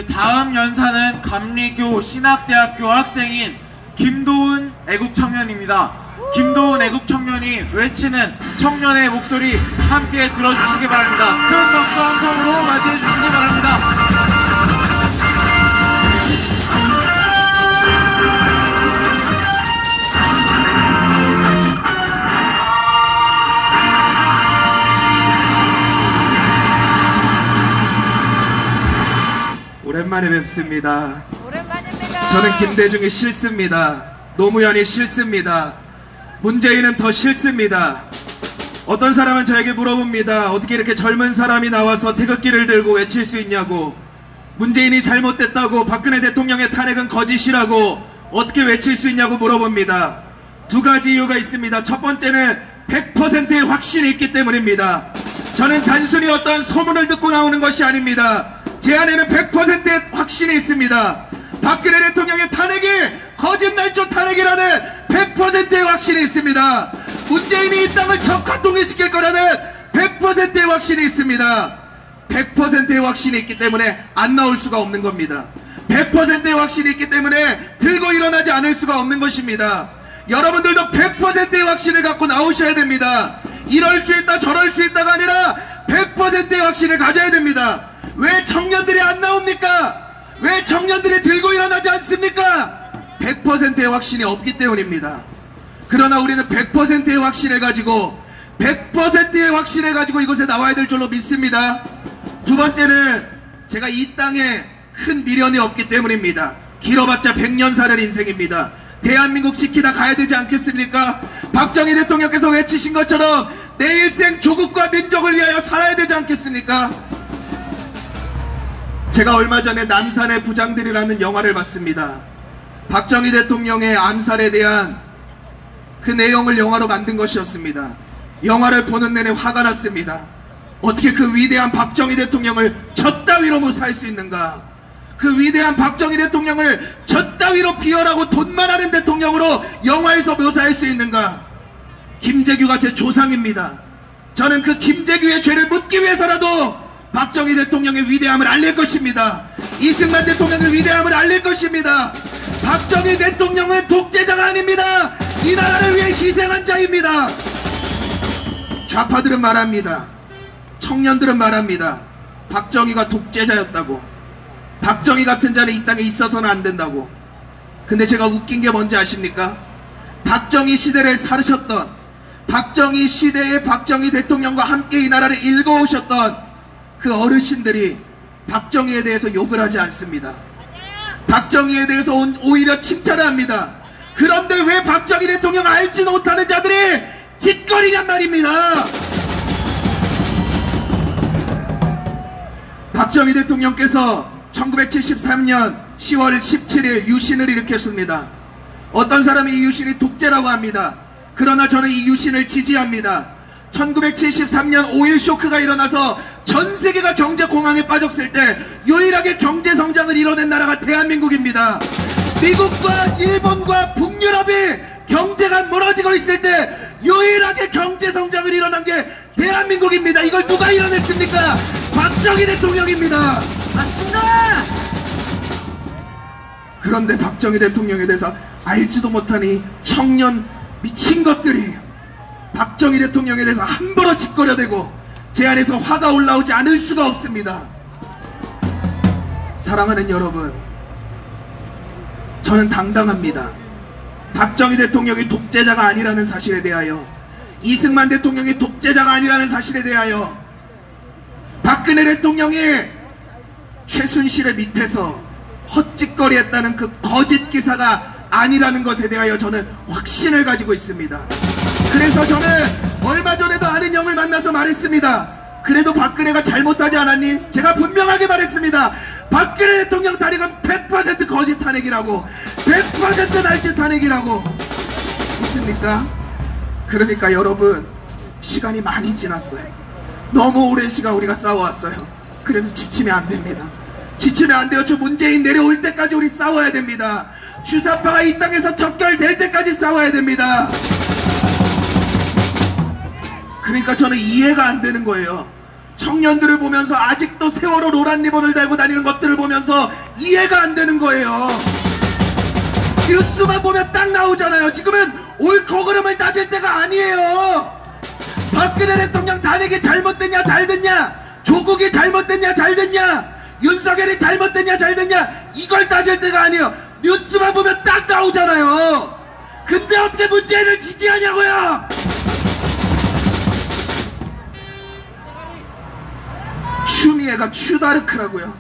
네, 다음 연사는 감리교 신학대학교 학생인 김도훈 애국청년입니다. 김도훈 애국청년이 외치는 청년의 목소리 함께 들어주시기 바랍니다. 큰 박수 한 통으로 맞이해 주시기 바랍니다. 오랜만에 뵙습니다. 오랜만입니다. 저는 김대중이 싫습니다. 노무현이 싫습니다. 문재인은 더 싫습니다. 어떤 사람은 저에게 물어봅니다. 어떻게 이렇게 젊은 사람이 나와서 태극기를 들고 외칠 수 있냐고. 문재인이 잘못됐다고, 박근혜 대통령의 탄핵은 거짓이라고 어떻게 외칠 수 있냐고 물어봅니다. 두 가지 이유가 있습니다. 첫 번째는 100%의 확신이 있기 때문입니다. 저는 단순히 어떤 소문을 듣고 나오는 것이 아닙니다. 제 안에는 100%의 확신이 있습니다. 박근혜 대통령의 탄핵이 거짓날조 탄핵이라는 100%의 확신이 있습니다. 문재인이 이 땅을 적화통일시킬 거라는 100%의 확신이 있습니다. 100%의 확신이 있기 때문에 안 나올 수가 없는 겁니다. 100%의 확신이 있기 때문에 들고 일어나지 않을 수가 없는 것입니다. 여러분들도 100%의 확신을 갖고 나오셔야 됩니다. 이럴 수 있다 저럴 수 있다가 아니라 100%의 확신을 가져야 됩니다. 왜 청년들이 안 나옵니까? 왜 청년들이 들고 일어나지 않습니까? 100%의 확신이 없기 때문입니다. 그러나 우리는 100%의 확신을 가지고 100%의 확신을 가지고 이곳에 나와야 될 줄로 믿습니다. 두 번째는 제가 이 땅에 큰 미련이 없기 때문입니다. 길어봤자 100년 사는 인생입니다. 대한민국 지키다 가야 되지 않겠습니까? 박정희 대통령께서 외치신 것처럼 내 일생 조국과 민족을 위하여 살아야 되지 않겠습니까? 제가 얼마 전에 남산의 부장들이라는 영화를 봤습니다. 박정희 대통령의 암살에 대한 그 내용을 영화로 만든 것이었습니다. 영화를 보는 내내 화가 났습니다. 어떻게 그 위대한 박정희 대통령을 저 따위로 묘사할 수 있는가? 그 위대한 박정희 대통령을 저 따위로 비열하고 돈만 하는 대통령으로 영화에서 묘사할 수 있는가? 김재규가 제 조상입니다. 저는 그 김재규의 죄를 묻기 위해서라도 박정희 대통령의 위대함을 알릴 것입니다. 이승만 대통령의 위대함을 알릴 것입니다. 박정희 대통령은 독재자가 아닙니다. 이 나라를 위해 희생한 자입니다. 좌파들은 말합니다. 청년들은 말합니다. 박정희가 독재자였다고. 박정희 같은 자는 이 땅에 있어서는 안 된다고. 근데 제가 웃긴 게 뭔지 아십니까? 박정희 시대를 살으셨던, 박정희 시대의 박정희 대통령과 함께 이 나라를 일궈오셨던 그 어르신들이 박정희에 대해서 욕을 하지 않습니다. 박정희에 대해서 오히려 칭찬을 합니다. 그런데 왜 박정희 대통령 알지 못하는 자들이 짓거리냔 말입니다. 박정희 대통령께서 1973년 10월 17일 유신을 일으켰습니다. 어떤 사람이 이 유신이 독재라고 합니다. 그러나 저는 이 유신을 지지합니다. 1973년 오일 쇼크가 일어나서 전 세계가 경제 공황에 빠졌을 때 유일하게 경제 성장을 이뤄낸 나라가 대한민국입니다. 미국과 일본과 북유럽이 경제가 무너지고 있을 때 유일하게 경제 성장을 일어난 게 대한민국입니다. 이걸 누가 이뤄냈습니까? 박정희 대통령입니다. 맞습니다. 그런데 박정희 대통령에 대해서 알지도 못하니 청년 미친 것들이 박정희 대통령에 대해서 함부로 짓거려대고 제 안에서 화가 올라오지 않을 수가 없습니다. 사랑하는 여러분, 저는 당당합니다. 박정희 대통령이 독재자가 아니라는 사실에 대하여, 이승만 대통령이 독재자가 아니라는 사실에 대하여, 박근혜 대통령이 최순실의 밑에서 헛짓거리했다는 그 거짓 기사가 아니라는 것에 대하여 저는 확신을 가지고 있습니다. 그래서 저는 얼마 전에도 아는 형을 만나서 말했습니다. 그래도 박근혜가 잘못하지 않았니? 제가 분명하게 말했습니다. 박근혜 대통령 탄핵은 100% 거짓 탄핵이라고, 100% 날짓 탄핵이라고. 믿습니까? 그러니까 여러분, 시간이 많이 지났어요. 너무 오랜 시간 우리가 싸워왔어요. 그래도 지치면 안 됩니다. 지치면 안 돼요. 저 문재인 내려올 때까지 우리 싸워야 됩니다. 주사파가 이 땅에서 척결될 때까지 싸워야 됩니다. 그러니까 저는 이해가 안 되는 거예요. 청년들을 보면서 아직도 세월호 노란 리본을 달고 다니는 것들을 보면서 이해가 안 되는 거예요. 뉴스만 보면 딱 나오잖아요. 지금은 옳고 그름을 따질 때가 아니에요. 박근혜 대통령 탄핵이 잘못됐냐 잘됐냐, 조국이 잘못됐냐 잘됐냐, 윤석열이 잘못됐냐 잘됐냐, 이걸 따질 때가 아니에요. 뉴스만 보면 딱 나오잖아요. 근데 어떻게 문재인을 지지하냐고요. 추미애가 추다르크라고요.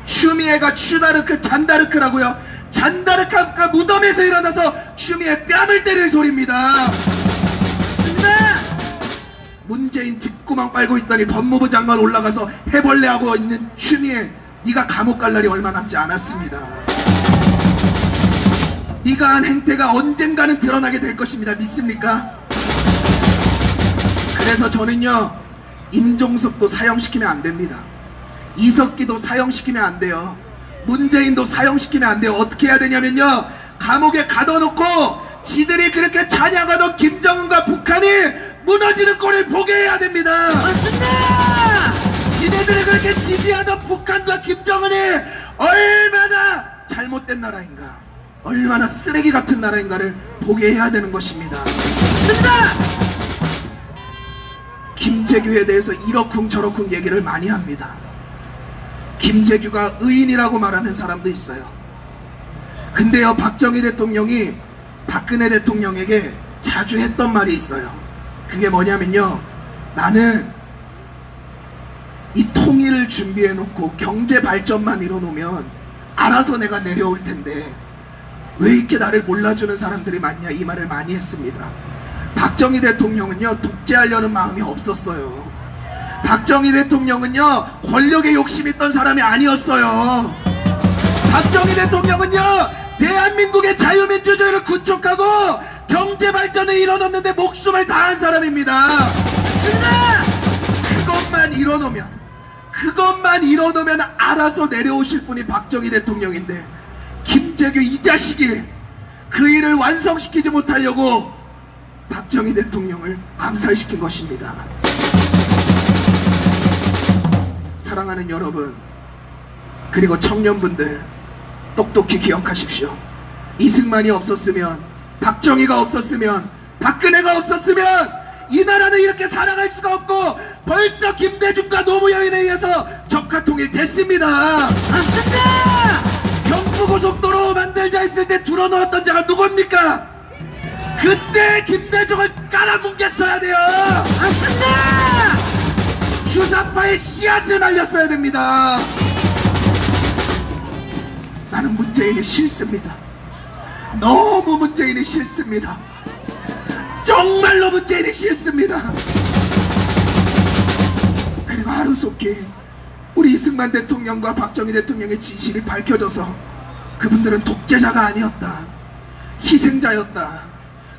추미애가 추다르크 잔다르크라고요. 잔다르크가 무덤에서 일어나서 추미애 뺨을 때릴 소리입니다. 문재인 뒷구멍 빨고 있더니 법무부 장관 올라가서 해벌레하고 있는 추미애, 네가 감옥 갈 날이 얼마 남지 않았습니다. 네가 한 행태가 언젠가는 드러나게 될 것입니다. 믿습니까? 그래서 저는요, 임종석도 사형시키면 안 됩니다. 이석기도 사형시키면 안 돼요. 문재인도 사형시키면 안 돼요. 어떻게 해야 되냐면요, 감옥에 가둬놓고 지들이 그렇게 찬양하던 김정은과 북한이 무너지는 꼴을 보게 해야 됩니다. 맞습니다. 지네들이 그렇게 지지하던 북한과 김정은이 얼마나 잘못된 나라인가, 얼마나 쓰레기 같은 나라인가를 보게 해야 되는 것입니다. 맞습니다. 김재규에 대해서 이러쿵 저러쿵 얘기를 많이 합니다. 김재규가 의인이라고 말하는 사람도 있어요. 근데요, 박정희 대통령이 박근혜 대통령에게 자주 했던 말이 있어요. 그게 뭐냐면요, 나는 이 통일을 준비해 놓고 경제 발전만 이뤄놓으면 알아서 내가 내려올 텐데 왜 이렇게 나를 몰라주는 사람들이 많냐, 이 말을 많이 했습니다. 박정희 대통령은요, 독재하려는 마음이 없었어요. 박정희 대통령은요, 권력에 욕심 있던 사람이 아니었어요. 박정희 대통령은요, 대한민국의 자유민주주의를 구축하고 경제 발전을 이뤄놓는데 목숨을 다한 사람입니다. 그것만 이뤄놓으면 알아서 내려오실 분이 박정희 대통령인데, 김재규 이 자식이 그 일을 완성시키지 못하려고 박정희 대통령을 암살시킨 것입니다. 사랑하는 여러분, 그리고 청년분들, 똑똑히 기억하십시오. 이승만이 없었으면, 박정희가 없었으면, 박근혜가 없었으면 이 나라는 이렇게 살아갈 수가 없고 벌써 김대중과 노무현에 의해서 적화통일 됐습니다. 맞습니다. 경부고속도로 만들자 했을 때 들어놓았던 자가 누굽니까? 그때 김대중을 깔아뭉갰어야 돼요. 맞습니다. 주사파의 씨앗을 말렸어야 됩니다. 나는 문재인이 싫습니다. 너무 문재인이 싫습니다. 정말로 문재인이 싫습니다. 그리고 하루속히 우리 이승만 대통령과 박정희 대통령의 진실이 밝혀져서 그분들은 독재자가 아니었다, 희생자였다,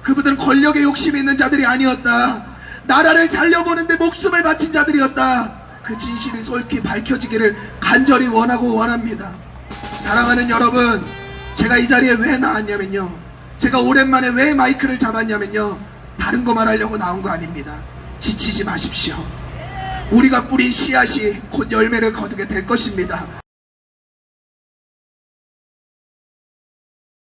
그분들은 권력에 욕심이 있는 자들이 아니었다, 나라를 살려보는데 목숨을 바친 자들이었다, 그 진실이 솔직히 밝혀지기를 간절히 원하고 원합니다. 사랑하는 여러분, 제가 이 자리에 왜 나왔냐면요, 제가 오랜만에 왜 마이크를 잡았냐면요, 다른 거 말하려고 나온 거 아닙니다. 지치지 마십시오. 우리가 뿌린 씨앗이 곧 열매를 거두게 될 것입니다.